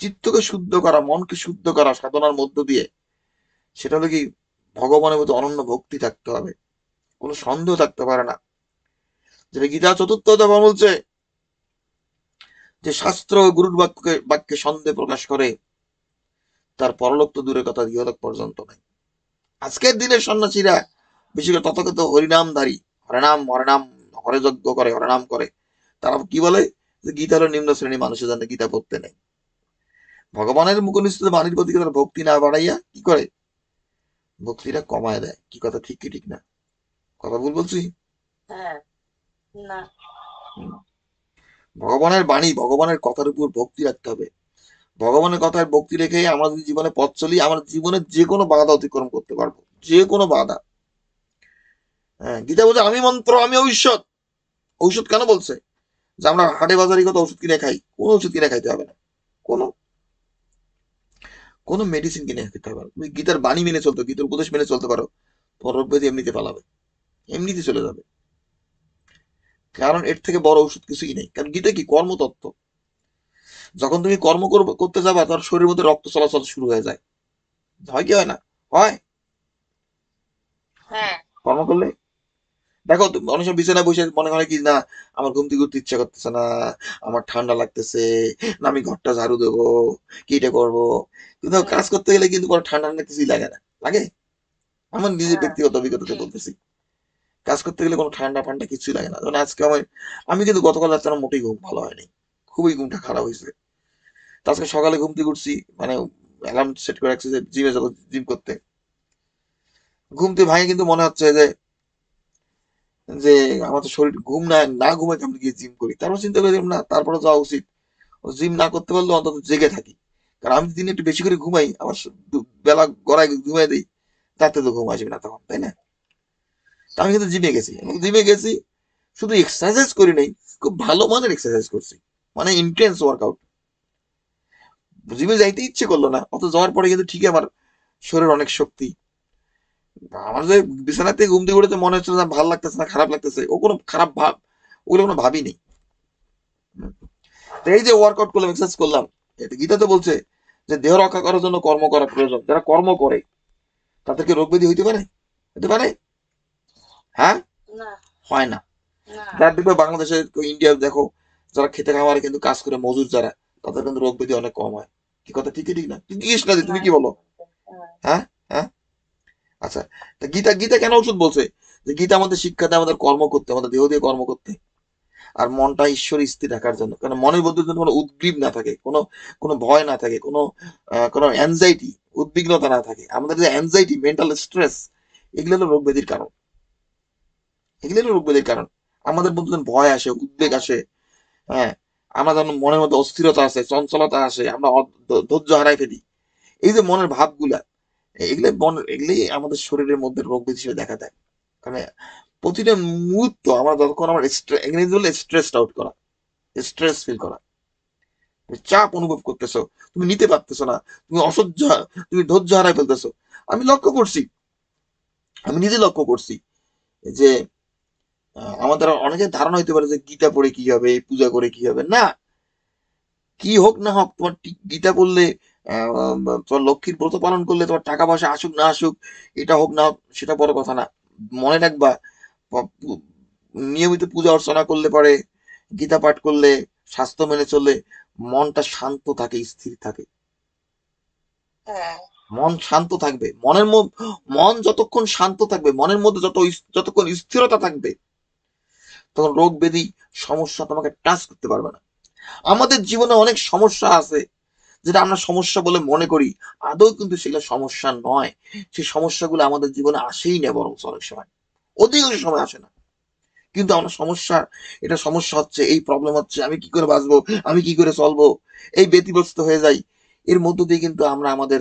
চিত্তকে শুদ্ধ করা, মনকে শুদ্ধ করা সাধনার মধ্য দিয়ে, সেটা হলো কি, ভগবানের প্রতি অনন্য ভক্তি থাকতে হবে, কোনো সন্দেহ থাকতে পারে না। যেটা গীতা চতুর্থ অধ্যায় বলছে যে শাস্ত্র গুরুর বাক্যে সন্দেহ প্রকাশ করে, তার পরলোক তো দূরের কথা, ইহলোক পর্যন্ত নাই। আজকের দিনের সন্ন্যাসীরা বেশি করে তথাগত হরিনামধারী, হরেনাম হরেনাম, হরে যজ্ঞ করে, হরেনাম করে, তারা কি বলে যে গীতার নিম্ন শ্রেণী মানুষের জন্য গীতা পড়তে নেই। ভগবানের মুখনিষ্ঠিত বাণীর প্রতি তারা ভক্তি না বাড়াইয়া কি করে, ভক্তিটা কমায় দেয়। কি কথা ঠিক কি ঠিক না? কথা ভুল বলছি? হ্যাঁ। না। হুম। ভগবানের বাণী, ভগবানের কথার উপর ভক্তি রাখতে হবে। ভগবানের কথায় ভক্তি রেখে আমরা যদি জীবনে পথ চলি, আমরা জীবনে যে কোনো বাধা অতিক্রম করতে পারবো, যে কোনো বাধা। হ্যাঁ, গীতা বলছে আমি মন্ত্র, আমি ঔষধ। ঔষধ কেন বলছে? যে আমরা হাটে বাজারে কত ওষুধ কিনে খাই, কোন ওষুধ কিনে খাইতে হবে না, কোনো কোনো মেডিসিন কিনে খেতে হবে না। তুমি গীতার বাণী মেনে চলতে, গীতার উপদেশ মেনে চলতে পারো, তোমার রোগ ব্যাধি এমনিতে পালাবে, এমনিতে চলে যাবে। কারণ এর থেকে বড় ওষুধ কিছুই নেই। কারণ গীতা কি কর্মতত্ত্ব। যখন তুমি করতে যাবা তোমার শরীরের মধ্যে রক্ত চলাচল শুরু হয়ে যায়। হয় কি হয় না? হয়। হ্যাঁ। কর্ম করলে দেখো অনেক সময় বিছানায় বসে মনে হয় কি না আমার ঘুম থেকে উঠতে ইচ্ছা করতেছে না, আমার ঠান্ডা লাগতেছে, না আমি ঘরটা ঝাড়ু দেবো, কি এটা করবো। কিন্তু কাজ করতে গেলে কিন্তু কোনো ঠান্ডা ঠান্ডা কিছুই লাগে না। লাগে? আমার নিজের হ্যাঁ, ব্যক্তিগত অভিজ্ঞতাতে ঠিক। বলতেছি। কাজ করতে গেলে কোনো ঠান্ডা ফান্ডা কিছুই লাগে না। যেমন আজকে আমি কিন্তু গতকাল রাতে আমার মোটেই ঘুম ভালো হয়নি। খুবই ঘুমটা খারাপ হয়েছে। তো আজকে সকালে ঘুম থেকে উঠছি, মানে অ্যালার্ম সেট করে রাখছি যে জিমে যাবো, জিম করতে। ঘুম থেকে ভাঙে কিন্তু মনে হচ্ছে যে যে আমার তো শরীর ঘুম না না ঘুমাই আমি গিয়ে জিম করি। তারপর চিন্তা করলাম না, তারপরে যাওয়া উচিত। জিম না করতে পারলেও অন্তত জেগে থাকি। কারণ আমি দিনে একটু বেশি করে ঘুমাই, আবার বেলা গড়ায় ঘুমাই দিই, তাতে তো ঘুম আসবে না তখন, তাই না? তো আমি কিন্তু জিমে গেছি, এবং জিমে গেছি শুধু এক্সারসাইজ করি নাই, খুব ভালো মানের এক্সারসাইজ করছি, মানে ইন্টেন্স ওয়ার্কআউট। জিমে যাইতে ইচ্ছে করলো না, অত যাওয়ার পরে কিন্তু ঠিকই আমার শরীর অনেক শক্তি। আমার যে বিছানাতে ঘুম থেকে উঠেছে মনে হচ্ছে না ভালো লাগতেছে না খারাপ লাগতেছে, ও কোনো খারাপ ভাব, ওগুলো কোনো ভাবই নেই। তো এই যে ওয়ার্কআউট করলাম, এক্সারসাইজ করলাম, এটা গীতাতে বলছে যে দেহ রক্ষা করার জন্য কর্ম করা প্রয়োজন। যারা কর্ম করে তাদেরকে রোগ ব্যাধি হইতে পারে? হতে পারে? হ্যাঁ, না। হয় না। না। যারা দেখবে বাংলাদেশে, ইন্ডিয়া দেখো, যারা খেতে খামারে কিন্তু কাজ করে মজুর যারা, তাদের কিন্তু রোগ ব্যাধি অনেক কম হয়। কি কথা ঠিক কি ঠিক না? তুই জিজ্ঞেস না যে তুমি নাই কি তো বলো? বলতে। হ্যাঁ। হ্যাঁ, হ্যাঁ। আচ্ছা, তা গীতা গীতা কেন ওষুধ বলছে? যে গীতা আমাদের শিক্ষা দেয় আমাদের কর্ম করতে, আমাদের দেহ দিয়ে কর্ম করতে, আর মনটা ঈশ্বর স্থির রাখার জন্য। কারণ মনের মধ্যে যেন কোনো উদ্গ্রীব না থাকে, কোনো কোনো ভয় না থাকে, কোনো অ্যাংজাইটি, উদ্বিগ্নতা না থাকে। আমাদের যে অ্যাংজাইটি, মেন্টাল স্ট্রেস, এগুলো হলো রোগ ব্যাধির কারণ। এগুলো হলো রোগ ব্যাধির কারণ। আমাদের মধ্যে যখন ভয় আসে, উদ্বেগ হ্যাঁ। আসে, হ্যাঁ, আমরা যখন মনের মধ্যে অস্থিরতা আসে, চঞ্চলতা আসে, আমরা ধৈর্য হারাই ফেলি। এই যে মনের ভাবগুলা, এগুলোই আমাদের শরীরের মধ্যে রোগ ব্যাধি হিসেবে দেখা দেয়। মানে প্রতিটা মুহূর্ত আমরা যতক্ষণ আমার ইংরেজি বলে স্ট্রেসড আউট করা, স্ট্রেস ফিল করা, তুমি চাপ অনুভব করতেছো, তুমি নিতে পারতেছো না, তুমি তুমি ধৈর্য হারাই ফেলতেছো। আমি লক্ষ্য করছি, আমি নিজে লক্ষ্য করছি যে আমাদের অনেকের ধারণা হইতে পারে যে গীতা পড়ে কি হবে, পূজা করে কি হবে। না, কি হোক না হোক তোমার গীতা পড়লে, তোমার লক্ষ্মীর ব্রত পালন করলে তোমার টাকা পয়সা আসুক না আসুক, এটা হোক না হোক, সেটা বড় কথা না। মনে রাখবা, নিয়মিত পূজা অর্চনা করলে পরে, গীতা পাঠ করলে, স্বাস্থ্য মেনে চললে মনটা শান্ত থাকে, স্থির থাকে। হ্যাঁ। মন শান্ত থাকবে, মন যতক্ষণ শান্ত থাকবে, মনের মধ্যে যতক্ষণ স্থিরতা থাকবে, তখন রোগ ব্যাধি সমস্যা তোমাকে টাচ করতে পারবে না। আমাদের জীবনে অনেক সমস্যা আছে যেটা আমরা সমস্যা বলে মনে করি, আদৌ কিন্তু সেগুলো সমস্যা নয়। সেই সমস্যাগুলো আমাদের জীবনে আসেই না, বরং অনেক সময়, অধিকাংশ সময় আসে না। কিন্তু আমরা এটা সমস্যা হচ্ছে, এই প্রবলেম হচ্ছে, আমি কি করে বাঁচবো, আমি কি করে চলবো, এই ব্যতিব্যস্ত হয়ে যাই। এর মধ্য দিয়ে কিন্তু আমরা আমাদের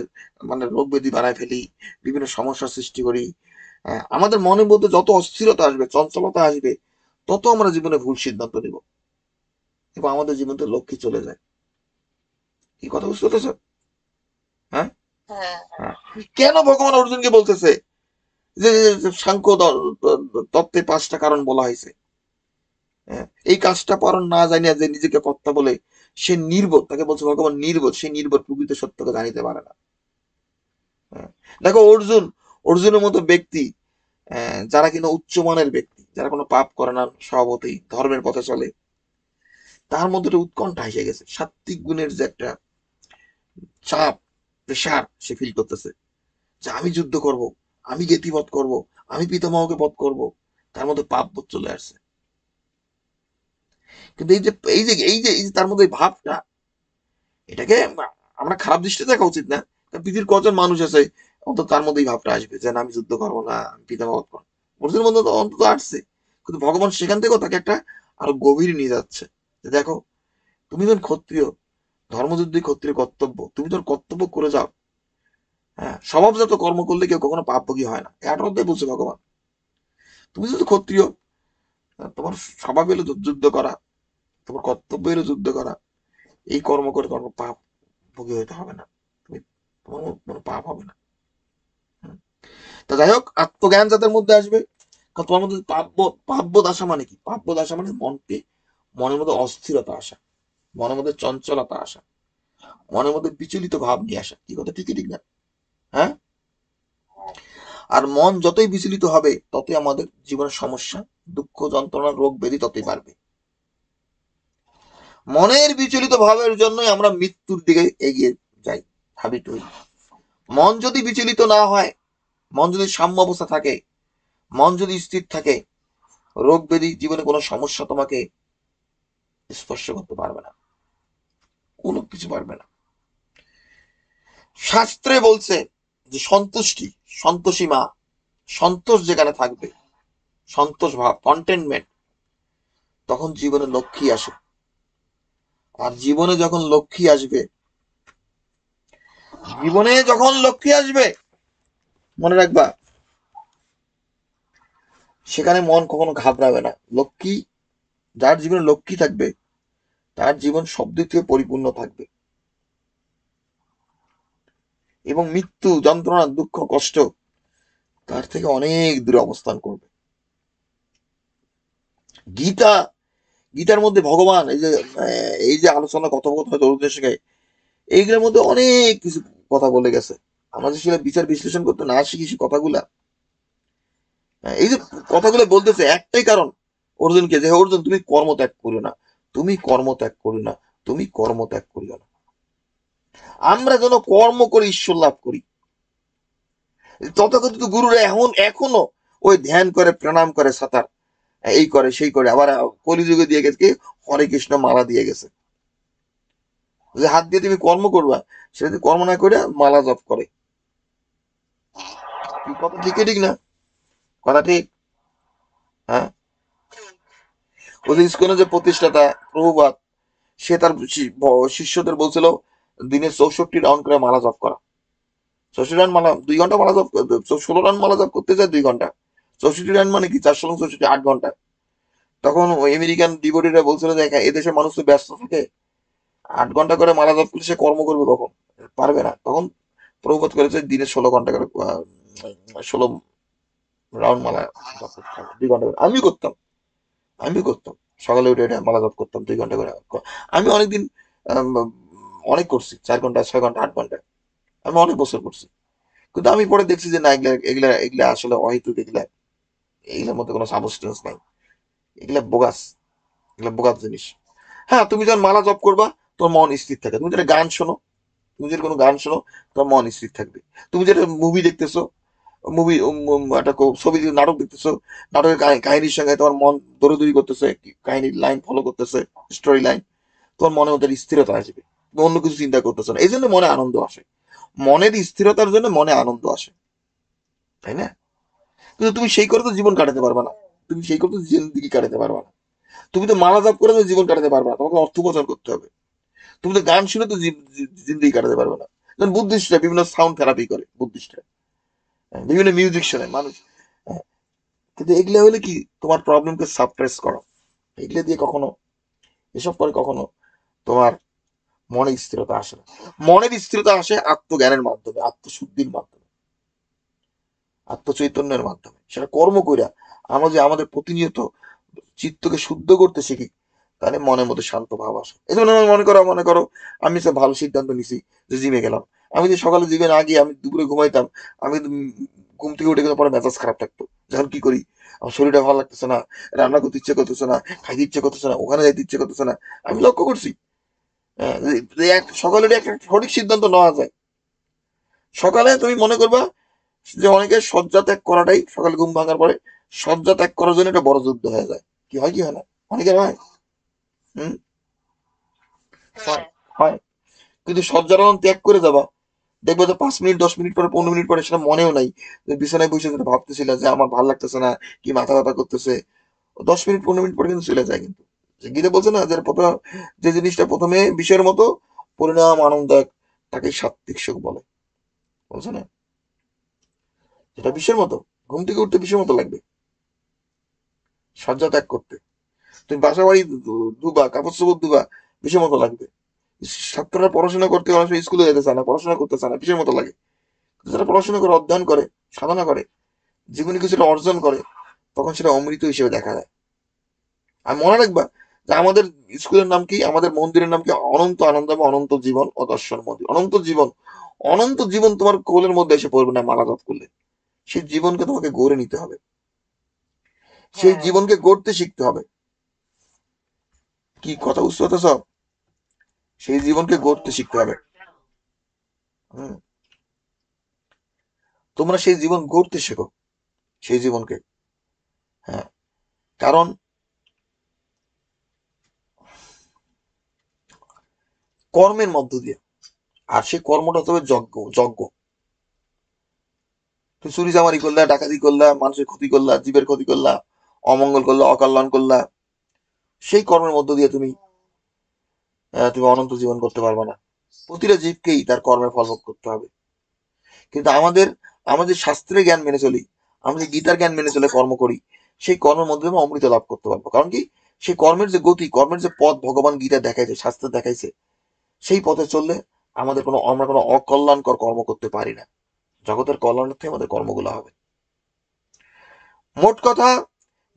মানে রোগ ব্যাধি বাড়ায় ফেলি, বিভিন্ন সমস্যার সৃষ্টি করি। আমাদের মনের মধ্যে যত অস্থিরতা আসবে, চঞ্চলতা আসবে, তত আমরা জীবনে ভুল সিদ্ধান্ত নিব, এবং আমাদের জীবন থেকে লক্ষ্যে চলে যায়। এই কথা বুঝতে পেরেছ? হ্যাঁ, হ্যাঁ। হ্যাঁ। কেন ভগবান অর্জুনকে বলতেছে যে সাংখ্য তত্ত্বে 5টা কারণ বলা হয়েছে? হ্যাঁ, এই কাজটা পারণ না জানিয়া যে নিজেকে কর্তা বলে, সে নির্বোধ। তাকে বলছে ভগবান নির্বোধ, সে নির্বোধ প্রকৃত সত্যকে জানিতে পারে না। হ্যাঁ। দেখো অর্জুনের মতো ব্যক্তি, যারা কিনা উচ্চমানের ব্যক্তি, যারা কোনো পাপ করে না, স্বভাবতই ধর্মের পথে চলে, তার মধ্যে একটা উৎকণ্ঠা এসে গেছে, সাত্বিক গুণের যে একটা চাপ, প্রেশার সে ফিল করতেছে, যে আমি যুদ্ধ করব, আমি গেতিবধ করব, আমি পিতামহকে বধ করব। তার মধ্যে পাপ বোধ চলে আসছে। কিন্তু এই যে তার মধ্যে এই ভাবটা, এটাকে আমরা খারাপ দৃষ্টিতে দেখা উচিত না। কারণ পৃথিবীর কজন মানুষ আছে অন্তত তার মধ্যে এই ভাবটা আসবে যে না আমি যুদ্ধ করবো না, আমি পিতামহ বধ করবো। অর্জুনের মধ্যে তো অন্তত আসছে। কিন্তু ভগবান সেখান থেকেও তাকে একটা আরো গভীরে নিয়ে যাচ্ছে, যে দেখো, তুমি যখন ক্ষত্রিয়, ধর্মযুদ্ধই ক্ষত্রিয় কর্তব্য, তুমি তোর কর্তব্য করে যাও। হ্যাঁ, স্বভাবজাত কর্ম করলে কেউ কখনো পাপভোগী হয় না, 18 বলছে ভগবান। তুমি যদি ক্ষত্রিয়, তোমার স্বভাব এলো যুদ্ধ করা, তোমার কর্তব্য এলো যুদ্ধ করা। এই কর্ম করে তোমার পাপ ভোগী হতে হবে না, তুমি, তোমার কোনো পাপ হবে না। হুম। তা যাই হোক, আত্মজ্ঞান যাদের মধ্যে আসবে, কারণ তোমার মধ্যে পাব্য দশা মানে কি? পাব্য দশা মানে মনের মধ্যে অস্থিরতা আসা, মনের মধ্যে চঞ্চলতা আসা, মনের মধ্যে বিচলিত ভাব নিয়ে আসা। কি কথা ঠিকই ঠিক না? হ্যাঁ। আর মন যতই বিচলিত হবে ততই আমাদের জীবনের সমস্যা, দুঃখ, যন্ত্রণা, রোগ ব্যাধি ততই বাড়বে। মনের বিচলিত ভাবের জন্যই আমরা মৃত্যুর দিকে এগিয়ে যাই, হাবিট হই। মন যদি বিচলিত না হয়, মন যদি সাম্য অবস্থা থাকে, মন যদি স্থির থাকে, রোগ ব্যাধি, জীবনে কোনো সমস্যা তোমাকে স্পর্শ করতে পারবে না, কোনো কিছু পারবে না। শাস্ত্রে বলছে যে সন্তুষ্টি, সন্তোষী মা, সন্তোষ যেখানে থাকবে, সন্তোষ ভাব, কন্টেনমেন্ট, তখন জীবনে লক্ষ্মী আসে। আর জীবনে যখন লক্ষ্মী আসবে, জীবনে যখন লক্ষ্মী আসবে, মনে রাখবা, সেখানে মন কখনো ঘাবড়াবে না। লক্ষ্মী, যার জীবনে লক্ষ্মী থাকবে, তার জীবন সব দিক থেকে পরিপূর্ণ থাকবে, এবং মৃত্যু, যন্ত্রণা, দুঃখ, কষ্ট তার থেকে অনেক দূরে অবস্থান করবে। গীতা, গীতার মধ্যে ভগবান এই যে আলোচনা, কথোপকথন হয় অর্জুনের সঙ্গে, এইগুলোর মধ্যে অনেক কিছু কথা বলে গেছে। আমরা যে সেটা বিচার বিশ্লেষণ করতে না শিখি সে কথাগুলা, এই যে কথাগুলো বলতেছে একটাই কারণ অর্জুনকে, যে অর্জুন তুমি কর্ম ত্যাগ করো না, তুমি কর্ম ত্যাগ করো না, তুমি কর্ম ত্যাগ করিও না। আমরা যেন কর্ম করে ঈশ্বর লাভ করি। তথাকথিত গুরুরা এখনো ওই ধ্যান করে, প্রণাম করে, সাঁতার এই করে সেই করে, আবার কলিযুগে দিয়ে গেছে কি, হরে কৃষ্ণ মালা দিয়ে গেছে, যে হাত দিয়ে তুমি কর্ম করবা, সেটা যদি কর্ম না করে মালা জপ করে। কি কথা ঠিক ঠিক না? কথা ঠিক। হ্যাঁ। ওই যে ইস্কনের যে প্রতিষ্ঠাতা প্রভুপাদ, সে তার শিষ্যদের বলছিল দিনে 64 রাউন্ড করে মালা জপ করা। 64 রাউন্ড মালা, 2 ঘন্টা মালা জপ, 16 রাউন্ড মালা জপ করতে যায় 2 ঘন্টা। 64 রাউন্ড মানে কি, 4 × 64, 8 ঘন্টা। তখন ওই আমেরিকান ডিভোটিরা বলছিল যে এদেশের মানুষ তো ব্যস্ত থাকে, 8 ঘন্টা করে মালা জপ করলে সে কর্ম করবে কখন? পারবে না। তখন প্রভুপাত করেছে দিনে 16 ঘন্টা করে, 16 রাউন্ড মালা জপ করতে হবে 2 ঘন্টা করে। আমিও করতাম, আমিও করতাম, সকালে উঠে উঠে মালা জপ করতাম 2 ঘন্টা করে। আমি অনেকদিন আম, অনেক করছি, 4 ঘন্টা, 6 ঘন্টা, 8 ঘন্টা, আমি অনেক বছর করছি। কিন্তু আমি পরে দেখছি যে না, এগুলা এগুলা এগুলা আসলে অহেতুক, এগুলা এগুলোর মধ্যে কোনো সাবস্টেন্স নাই, এগুলা বোগাস, এগুলা বোগাস জিনিস। হ্যাঁ, তুমি যখন মালা জপ করবা, তোর মন স্থির থাকে। তুমি যেটা গান শোনো, তুমি যদি কোনো গান শোনো, তোমার মন স্থির থাকবে। তুমি যেটা মুভি দেখতেছো, মুভি, একটা ছবি, নাটক দেখতেছো, নাটকের কাহিনীর সঙ্গে তোমার মন দৌড়াদৌড়ি করতেছে, কাহিনীর লাইন ফলো করতেছে, স্টোরি লাইন, তোমার মনে ওদের স্থিরতা আসবে, তুমি অন্য কিছু চিন্তা করতেছো না, এই জন্য মনে আনন্দ আসে। মনের স্থিরতার জন্য মনে আনন্দ আসে, তাই না? কিন্তু তুমি সেই করে তো জীবন কাটাতে পারবে না, তুমি সেই করে তো জিন্দিগি কাটাতে পারবে না। তুমি তো মালা জাপ করে তো জীবন কাটাতে পারবে না, তোমাকে অর্থ উপার্জন করতে হবে। তুমি তো গান শুনে তো জিন্দিগি কাটাতে পারবে না। যেমন বুদ্ধিস্টরা বিভিন্ন সাউন্ড থেরাপি করে, বুদ্ধিস্টরা বিভিন্ন মিউজিক শোনে মানুষ। হ্যাঁ, কিন্তু এগুলো হলে কি, তোমার প্রবলেমকে সাপ্রেস করো। এগুলো দিয়ে কখনো, এসব করে কখনো তোমার মনে স্থিরতা আসে না। মনের স্থিরতা আসে আত্মজ্ঞানের মাধ্যমে, আত্মশুদ্ধির মাধ্যমে, আত্মচৈতন্যের মাধ্যমে, সেটা কর্ম কইরা। আমরা যে আমাদের প্রতিনিয়ত চিত্তকে শুদ্ধ করতে শিখি, তাহলে মনের মধ্যে শান্ত ভাব আসে। এই জন্য আমি মনে করো আমি সব ভালো সিদ্ধান্ত নিছি যে জিমে গেলাম। আমি যে সকালে জিমে না গিয়ে আমি দুপুরে ঘুমাইতাম, আমি ঘুম থেকে উঠে গেলে পরে মেজাজ খারাপ থাকতো। যখন কি করি, আমার শরীরটা ভালো লাগতেছে না, রান্না করতে ইচ্ছে করতেছে না, খাইতে ইচ্ছে করতেছে না, ওখানে যাইতে ইচ্ছে করতেছে না। আমি লক্ষ্য করছি, সকালে উঠে একটা সঠিক সিদ্ধান্ত নেওয়া যায়। সকালে তুমি মনে করবা যে অনেকে শয্যা ত্যাগ করাটাই, সকালে ঘুম ভাঙার পরে শয্যা ত্যাগ করার জন্য একটা বড় যুদ্ধ হয়ে যায়। কি হয়, কি হয় না? অনেকের হয়। হুম। হয়, হয়। কিন্তু শয্যা যখন ত্যাগ করে যাবা, দেখবো যে 5 মিনিট, 10 মিনিট পরে, 15 মিনিট পরে সেটা মনেও নাই। যে বিছানায় বসে যেটা ভাবতেছিল যে আমার ভালো লাগতেছে না, কি মাথা ব্যথা করতেছে, 10 মিনিট, 15 মিনিট পরে কিন্তু চলে যায়। কিন্তু যে গীতা বলছে না, যে প্রথম, যে জিনিসটা প্রথমে বিষের মতো, পরিণাম আনন্দদায়ক, তাকে সাত্বিক সুখ বলে। বলছে না, যেটা বিষের মতো, ঘুম থেকে উঠতে বিষের মতো লাগবে, শয্যা ত্যাগ করতে। তুমি বাসা বাড়ি ধুবা, কাপড় চোপড় ধুবা, বিষের মতো লাগবে। ছাত্ররা পড়াশোনা করতে অনেক সময় স্কুলে যেতে চায় না, পড়াশোনা করতে চায় না, বিষের মতো লাগে। যারা পড়াশোনা করে, অধ্যয়ন করে, সাধনা করে, জীবনে কিছুটা অর্জন করে, তখন সেটা অমৃত হিসেবে দেখা যায়। আর মনে রাখবা যে আমাদের স্কুলের নাম কি, আমাদের মন্দিরের নাম কি? অনন্ত আনন্দ বা অনন্ত জীবন ও দর্শন মন্দির। অনন্ত জীবন, অনন্ত জীবন তোমার কোলের মধ্যে এসে পড়বে না মালা জপ করলে। সেই জীবনকে তোমাকে গড়ে নিতে হবে, সেই হ্যাঁ। জীবনকে গড়তে শিখতে হবে। কি কথা বুঝতে পারতেছ? সেই জীবনকে গড়তে শিখতে হবে। হুম, তোমরা সেই জীবন গড়তে শেখো, সেই জীবনকে। হ্যাঁ, কারণ কর্মের মধ্য দিয়ে, আর সেই কর্মটা তবে যজ্ঞ। যজ্ঞ। তুমি চুরি চামারি করলা, ডাকাতি করলা, মানুষের ক্ষতি করলা, জীবের ক্ষতি করলা, অমঙ্গল করলা, অকল্যাণ করলা, সেই কর্মের মধ্য দিয়ে তুমি অনন্ত জীবন করতে পারবে না। প্রতিটা জীবকেই তার কর্মের ফল ভোগ করতে হবে। কিন্তু আমাদের শাস্ত্রের জ্ঞান মেনে চলি, আমরা যে গীতার জ্ঞান মেনে চলে কর্ম করি, সেই কর্মের মধ্যে আমরা অমৃত লাভ করতে পারবো। কারণ কি? সেই কর্মের যে গতি, কর্মের যে পথ ভগবান গীতা দেখাইছে, শাস্ত্রে দেখাইছে, সেই পথে চললে আমরা কোনো অকল্যাণকর কর্ম করতে পারি না। জগতের কল্যাণার্থে আমাদের কর্মগুলো হবে। মোট কথা,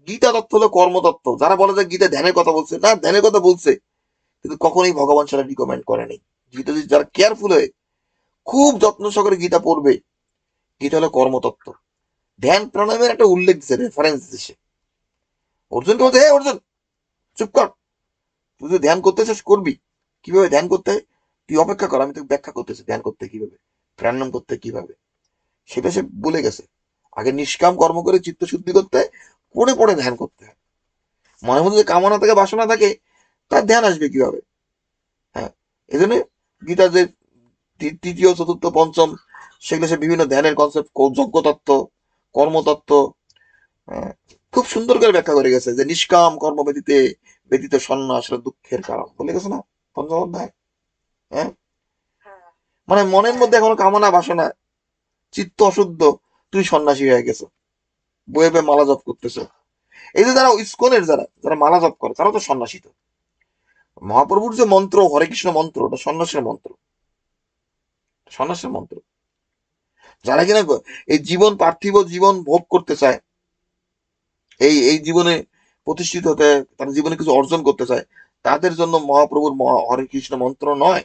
গীতা তত্ত্ব হলো কর্মতত্ত্ব। যারা বলে যে গীতা ধ্যানের কথা বলছে, না, ধ্যানের কথা বলছে, কিন্তু কখনোই ভগবান সেটা রিকমেন্ড করেনি। গীতা যদি যারা কেয়ারফুল হয়ে খুব যত্ন সহকারে গীতা পড়বে, গীতা হলো কর্মতত্ত্ব। ধ্যান প্রাণায়ামের একটা উল্লেখ দিছে, রেফারেন্স দিছে। অর্জুনকে বলছে, হে অর্জুন, চুপ কর, তুই যদি ধ্যান করতে চাস করবি। কিভাবে ধ্যান করতে হয় তুই অপেক্ষা কর, আমি তোকে ব্যাখ্যা করতেছি ধ্যান করতে কিভাবে, প্রাণায়াম করতে কিভাবে। সেটা সে বলে গেছে। আগে নিষ্কাম কর্ম করে চিত্ত শুদ্ধি করতে হয়, পরে পরে ধ্যান করতে হয়। মনের মধ্যে যে কামনা থাকে, বাসনা থাকে, তার ধ্যান আসবে কিভাবে? হ্যাঁ, এই জন্য গীতার যে তৃতীয়, চতুর্থ, পঞ্চম, সেগুলো সে বিভিন্ন ধ্যানের কনসেপ্ট, যজ্ঞ তত্ত্ব, কর্মতত্ত্ব, হ্যাঁ, খুব সুন্দর করে ব্যাখ্যা করে গেছে যে নিষ্কাম কর্ম ব্যতীত সন্ন্যাস হলো দুঃখের কারণ, বলে গেছে না পঞ্চম অধ্যায়। হ্যাঁ, হ্যাঁ। মানে মনের হ্যাঁ। মধ্যে এখনো কামনা বাসনা, চিত্ত অশুদ্ধ, তুমি সন্ন্যাসী হয়ে গেছো, বয়ে বয়ে মালা জপ করতেছো। এই যে যারা ইস্কনের, যারা যারা মালা জপ করে, তারা তো সন্ন্যাসী। তো মহাপ্রভুর যে মন্ত্র, হরে কৃষ্ণ মন্ত্র, ওটা সন্ন্যাসের মন্ত্র, সন্ন্যাসের মন্ত্র। যারা কিনা এই জীবন, পার্থিব জীবন ভোগ করতে চায়, এই এই জীবনে প্রতিষ্ঠিত হতে, তারা জীবনে কিছু অর্জন করতে চায়, তাদের জন্য মহাপ্রভুর হরে কৃষ্ণ মন্ত্র নয়।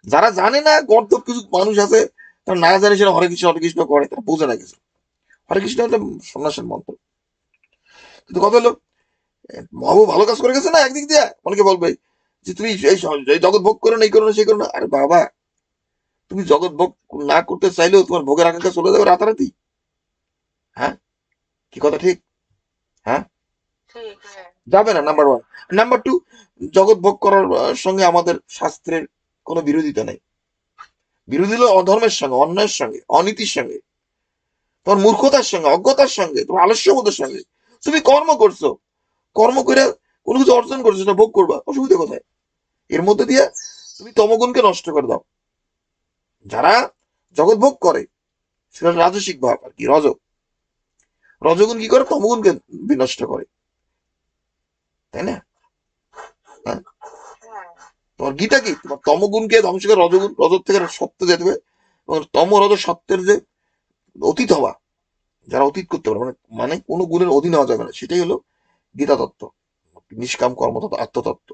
যারা জানে না, গর্দভ কিছু মানুষ আছে, তারা না জানে সেটা হরে কৃষ্ণ করে, তারা বোঝে না কিছু। হরে কৃষ্ণ একটা সন্ন্যাসের মন্ত্র। কিন্তু কথা হলো, মহাপ্রভু ভালো কাজ করে গেছে না একদিক দিয়ে। অনেকে বলবে যে তুমি এই জগৎ ভোগ করো না, এই করো না, সেই করো না। আরে বাবা, তুমি জগৎ ভোগ না করতে চাইলেও তোমার ভোগের আকাঙ্ক্ষা চলে যাবে রাতারাতি। হ্যাঁ, কি কথা ঠিক? হ্যাঁ, ঠিক। হ্যাঁ। যাবে না, নাম্বার ওয়ান। নাম্বার টু, জগৎ ভোগ করার সঙ্গে আমাদের শাস্ত্রের কোনো বিরোধিতা নেই। বিরোধী হলো অধর্মের সঙ্গে, অন্যায়ের সঙ্গে, অনীতির সঙ্গে, তোমার মূর্খতার সঙ্গে, অজ্ঞতার সঙ্গে, তোমার আলস্যবোধের সঙ্গে। তুমি কর্ম করছো, কর্ম করে কোনো কিছু অর্জন করছো, সেটা ভোগ করবা, অসুবিধা কোথায়? এর মধ্যে দিয়ে তুমি তমগুণকে নষ্ট করে দাও। যারা জগৎ ভোগ করে, সেটা রাজসিক ভাব আর কি, রজগুণ কি করে? তমগুণকে বিনষ্ট করে, তাই না? হ্যাঁ? হ্যাঁ। তোমার গীতা কি? তোমার তমগুণকে ধ্বংস করে রজগুণ, রজত থেকে সত্য যেতে হবে, এবং তম রজ সত্যের যে অতীত হওয়া, যারা অতীত করতে পারে, মানে মানে কোনো গুণের অধীন হওয়া যাবে না, সেটাই হলো গীতা তত্ত্ব, নিষ্কাম কর্মতত্ত্ব, আত্মতত্ত্ব।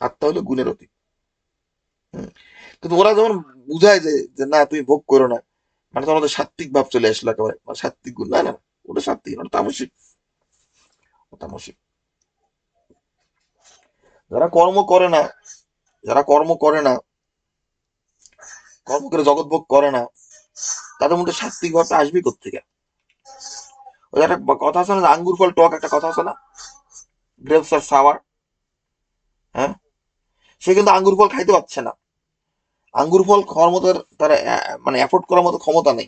আত্মা হলো গুণের অতীত। হুম। কিন্তু ওরা যখন বুঝায় যে যে না তুমি ভোগ করো না, মানে তোমার মধ্যে সাত্ত্বিক ভাব চলে আসলো একেবারে, মানে সাত্ত্বিক গুণ, না না, ওটা সাত্ত্বিক না, ওটা তামসিক, তামসিক। যারা কর্ম করে না, যারা কর্ম করে না, কর্ম করে জগৎ ভোগ করে না, তাদের মধ্যে সাত্ত্বিক ভাবটা আসবে কোত্থেকে? ওই একটা কথা আছে না, আঙ্গুর ফল টক, একটা কথা আছে না, গ্রেপস আর সাওয়ার। হ্যাঁ, সে কিন্তু আঙ্গুর ফল খাইতে পারছে না। আঙ্গুর ফল খাওয়ার মতো তার মানে অ্যাফোর্ড করার মতো ক্ষমতা নেই,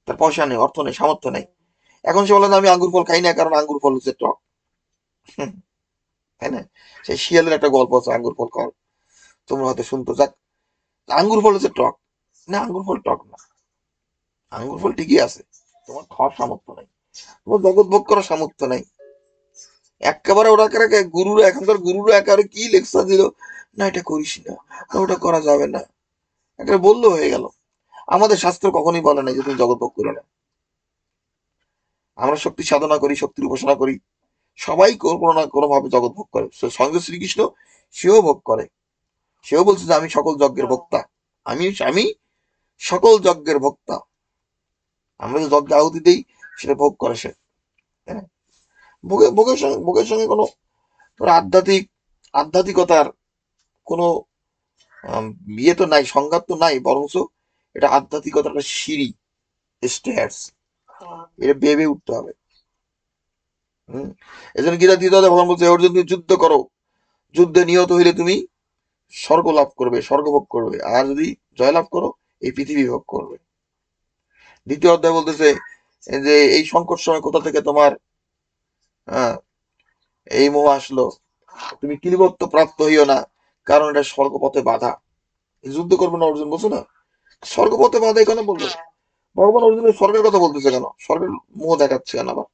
তার পয়সা নেই, অর্থ নেই, সামর্থ্য নেই। এখন সে বলে না, আমি আঙ্গুর ফল খাই না, কারণ আঙ্গুর ফল হচ্ছে টক। হুম, তাই না? সেই শিয়ালের একটা গল্প আছে আঙ্গুর ফল খাওয়ার, তোমরা হয়তো শুনতো। যাক, আঙ্গুর ফল হচ্ছে টক, না, আঙ্গুর ফল টক না। আঙ্গুর ফল ঠিকই আছে, তোমার খাওয়ার সামর্থ্য নাই, তোমার জগৎ ভোগ করার সামর্থ্য নাই। একেবারে ওরা গুরুরা, এখনকার গুরুরা একেবারে কি লেকচার দিল, না এটা করিস না, না ওটা করা যাবে না, একেবারে বললো হয়ে গেল। আমাদের শাস্ত্র কখনোই বলে নাই যে তুমি জগৎ ভোগ করো না। আমরা শক্তি সাধনা করি, শক্তির উপাসনা করি, সবাই কোনো না কোনো ভাবে জগৎ ভোগ করে। স্বয়ং শ্রীকৃষ্ণ সেও ভোগ করে, সেও বলছে যে আমি সকল যজ্ঞের ভোক্তা, আমি আমি সকল যজ্ঞের ভোক্তা। আমরা যে যজ্ঞে আহুতি দিই সেটা ভোগ করে সে। হ্যাঁ, ভোগের সঙ্গে কোনো আধ্যাত্মিকতার কোনো ইয়ে তো নাই, সংঘাত তো নাই, বরঞ্চ এটা আধ্যাত্মিকতার একটা সিঁড়ি, স্টেয়ার্স, এটা বেয়ে উঠতে হবে। হম, এই জন্য গীতা দ্বিতীয় অধ্যায়ে ভগবান বলছে, অর্জুন তুমি যুদ্ধ করো, যুদ্ধে নিহত হইলে তুমি স্বর্গ লাভ করবে, স্বর্গ ভোগ করবে, আর যদি জয়লাভ করো এই পৃথিবী ভোগ করবে। দ্বিতীয় অধ্যায় বলতেছে যে এই সংকট সময় কোথা থেকে তোমার আহ, এই মোহ আসলো, তুমি কিলিবত্ত প্রাপ্ত হইও না, কারণ এটা স্বর্গপথে বাধা। এই যুদ্ধ করবে না অর্জুন বলছে না, স্বর্গপথে বাধা এখানে বলবে। ভগবান অর্জুনের স্বর্গের কথা বলতেছে কেন, স্বর্গের মোহ দেখাচ্ছে কেন আবার?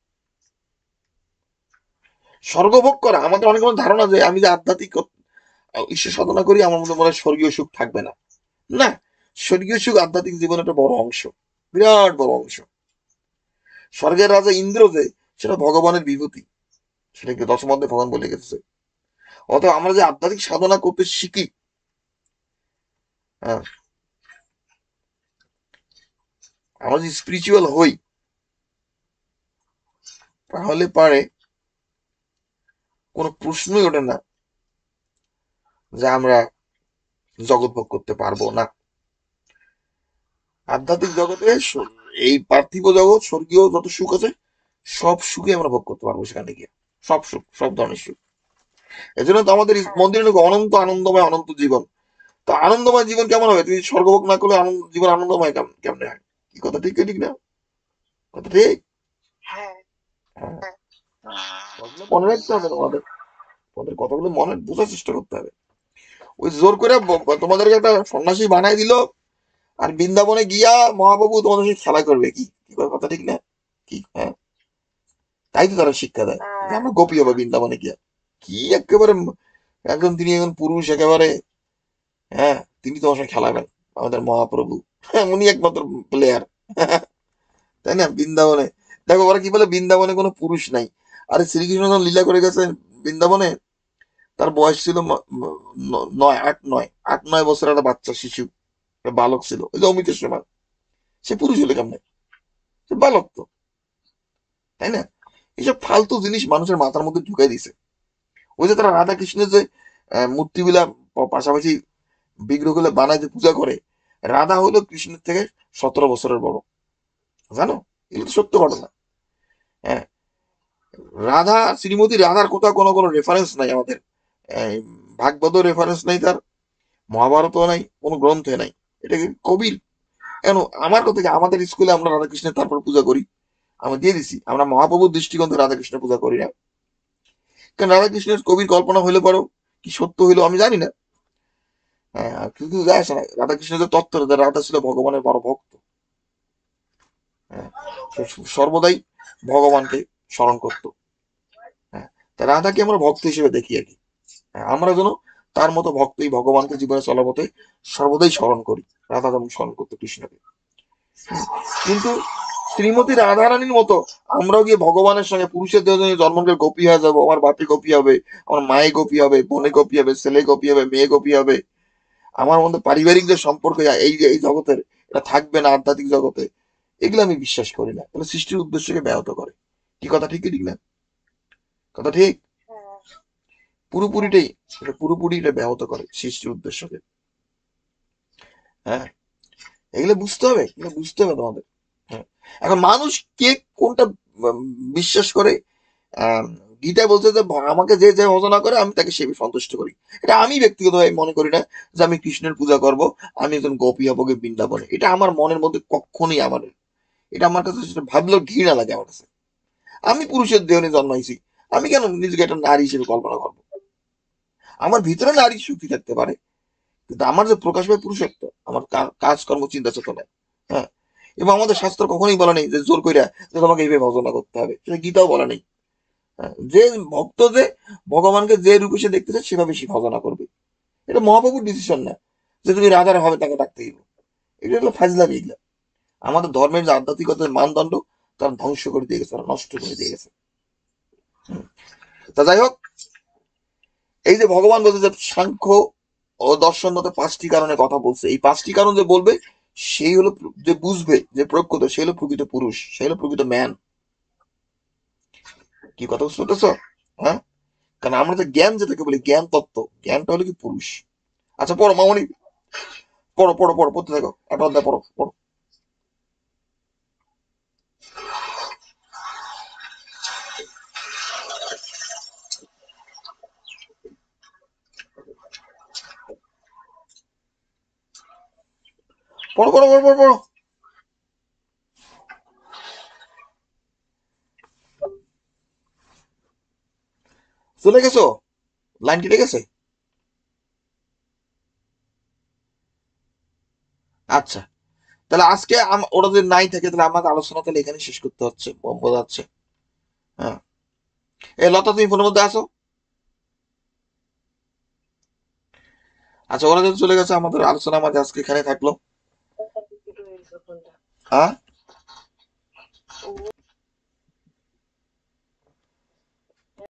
স্বর্গভোগ করা আমাদের অনেক রকম ধারণা যে আমি যে আধ্যাত্মিক ঈশ্বর সাধনা করি আমার মধ্যে মনে হয় স্বর্গীয় সুখ থাকবে না। না, স্বর্গীয় সুখ আধ্যাত্মিক জীবনের একটা বড় অংশ, বিরাট বড় অংশ। স্বর্গের রাজা ইন্দ্র যে, সেটা ভগবানের বিভূতি, সেটাকে দশম অধ্যায়ে ভগবান বলে গেছে। অতএব আমরা যে আধ্যাত্মিক সাধনা করতে শিখি, হ্যাঁ, আমরা যে স্পিরিচুয়াল হই, তাহলে পারে কোনো প্রশ্নই ওঠে না যে আমরা জগৎ ভোগ করতে পারবো না। আধ্যাত্মিক জগতে এই পার্থিব জগৎ, স্বর্গীয় যত সুখ আছে সব সুখই আমরা ভোগ করতে পারবো সেখানে গিয়ে, সব সুখ, সব ধরনের সুখ। এজন্য তো আমাদের মন্দিরে অনন্ত আনন্দময় অনন্ত জীবন। তো আনন্দময় জীবন কেমন হবে, তুমি স্বর্গভোগ না করলে জীবন আনন্দময় কেমনে হয়? কি কথা ঠিক ঠিক না? কথা ঠিক। হ্যাঁ, কথাগুলো মনে রাখতে হবে তোমাদের, তোমাদের কথাগুলো মনে বোঝার চেষ্টা করতে হবে। ওই জোর করে তোমাদেরকে একটা সন্ন্যাসী বানাই দিল, আর বৃন্দাবনে গিয়া মহাপ্রভু তোমাদের সাথে খেলা করবে, কি কি কথা ঠিক না? কি, হ্যাঁ, তাই তো তারা শিক্ষা দেয় যে আমরা গোপী হবো বৃন্দাবনে গিয়া। কি একেবারে একজন, তিনি একজন পুরুষ একেবারে, হ্যাঁ, তিনি তোমার সাথে খেলাবেন, আমাদের মহাপ্রভু, হ্যাঁ, উনি একমাত্র প্লেয়ার। তাই না? বৃন্দাবনে দেখো ওরা কি বলে, বৃন্দাবনে কোনো পুরুষ নাই। আরে শ্রীকৃষ্ণ যখন লীলা করে গেছে বৃন্দাবনে, তার বয়স ছিল 8-9 বছর, একটা বাচ্চা শিশু, একটা বালক ছিল, ওই যে অমিতের সমান। সে পুরুষ হলে কেমনে? সে বালক তো, তাই না? এইসব ফালতু জিনিস মানুষের মাথার মধ্যে ঢুকাই দিছে। ওই যে তারা রাধা কৃষ্ণের যে মূর্তিগুলা পাশাপাশি বিগ্রহগুলো বানায় যে পূজা করে, রাধা হলো কৃষ্ণের থেকে 17 বছরের বড়, জানো? এগুলো তো সত্য ঘটনা। হ্যাঁ, শ্রীমতী রাধার কোথাও কোনো রেফারেন্স নাই আমাদের। এই ভাগবত রেফারেন্স নাই তার, মহাভারতও নাই, কোনো গ্রন্থে নাই। এটা কি কবির? কেন আমার কথা কি, আমাদের স্কুলে আমরা রাধাকৃষ্ণের তারপর পূজা করি, আমরা দিয়ে দিছি, আমরা মহাপ্রভুর দৃষ্টিকোণ থেকে রাধাকৃষ্ণের পূজা করি না। কারণ রাধাকৃষ্ণের কবির কল্পনা হইলে পরেও কি সত্য হইলো আমি জানি না। হ্যাঁ, কিন্তু যায় আসে না, রাধাকৃষ্ণের যে তত্ত্ব, রাধা ছিল ভগবানের বড় ভক্ত। হ্যাঁ, সে সর্বদাই ভগবানকে স্মরণ করতো। হ্যাঁ, তা রাধাকে আমরা ভক্ত হিসেবে দেখি আর কি। হ্যাঁ, আমরা যেন তার মতো ভক্তই ভগবানকে জীবনে চলার পথে সর্বদাই স্মরণ করি, রাধা যেমন স্মরণ করতো কৃষ্ণকে। কিন্তু শ্রীমতী রাধারানীর মতো আমরাও গিয়ে ভগবানের সঙ্গে পুরুষের দেহ নিয়ে জন্ম করে গোপী হয়ে যাবো, আমার বাপে গোপী হবে, আমার মায়ে গোপী হবে, বোনে গোপী হবে, ছেলে গোপী হবে, মেয়ে গোপী হবে, আমার মধ্যে পারিবারিক যে সম্পর্ক এই যে এই জগতের, এটা থাকবে না আধ্যাত্মিক জগতে, এগুলো আমি বিশ্বাস করি না। তাহলে সৃষ্টির উদ্দেশ্যকে ব্যাহত করে। কি কথা ঠিক কি ঠিক না? কথা ঠিক। পুরোপুরিটাই, এটা পুরোপুরি এটা ব্যাহত করে সৃষ্টির উদ্দেশ্যকে। হ্যাঁ, এগুলো বুঝতে হবে, এগুলো বুঝতে হবে তোমাদের। হ্যাঁ, এখন মানুষ কে কোনটা বিশ্বাস করে, আহ, গীতা বলছে যে আমাকে যে যে ভজনা করে আমি তাকে সে সন্তুষ্ট করি। এটা আমি ব্যক্তিগতভাবে মনে করি না যে আমি কৃষ্ণের পূজা করব, আমি একজন গোপী হবো গিয়ে বৃন্দাবনে। এটা আমার মনের মধ্যে কখনোই আমার, এটা আমার কাছে সেটা ভাবলেও ঘৃণা লাগে আমার কাছে। আমি পুরুষের দেহ নিয়ে জন্মাইছি, আমি কেন নিজেকে একটা নারী হিসেবে কল্পনা করবো? আমার ভিতরে নারী শক্তি থাকতে পারে, কিন্তু আমার যে প্রকাশ পায় পুরুষত্ব, আমার কাজকর্ম চিন্তা চেতনায়। হ্যাঁ, এবং আমাদের শাস্ত্র কখনোই বলা নেই যে জোর কইরা যে তোমাকে এইভাবে ভজনা করতে হবে, সেটা গীতাও বলা নেই। হ্যাঁ, যে ভক্ত যে ভগবানকে যে রূপে সে দেখতে চায় সেভাবে সে ভজনা করবে। এটা মহাপ্রভুর ডিসিশন না যে তুমি রাধার হবে তাকে ডাকতে দিব। এটা হলো ফাজলামি। এগুলা আমাদের ধর্মের যে আধ্যাত্মিকতার মানদণ্ড তারা ধ্বংস করে দিয়ে গেছে, তারা নষ্ট করে দিয়ে গেছে। হুম। তা যাই হোক, এই যে ভগবান বলছে যে সাংখ্য ও দর্শন মতে 5টি কারণে কথা বলছে, এই 5টি কারণ যে বলবে সেই হলো যে বুঝবে, যে প্রয়োগ করবে, সেই হলো প্রকৃত পুরুষ, সেই হলো প্রকৃত ম্যান। কি কথা বুঝতে পারতেছো? হ্যাঁ, কারণ আমরা তো জ্ঞান যেটাকে বলি, জ্ঞান তত্ত্ব, জ্ঞানটা হলো কি পুরুষ। আচ্ছা পড়ো মামনি, পড়ো পড়ো পড়ো, পড়তে থাকো, একটা অধ্যায় পড়ো পড়ো। পড়ো পড়ো পড়ো পড়ো পড়ো। চলে গেছো? লাইন কেটে গেছে? আচ্ছা, তাহলে আজকে ওরা যদি নাই থাকে তাহলে আমাকে আলোচনা তাহলে এখানে শেষ করতে হচ্ছে, বোঝা যাচ্ছে। হ্যাঁ, এই লতা তুমি ফোনের মধ্যে আসো। আচ্ছা, ওরা যদি চলে গেছে, আমাদের আলোচনা আমাদের আজকে এখানে থাকলো। হ্যাঁ।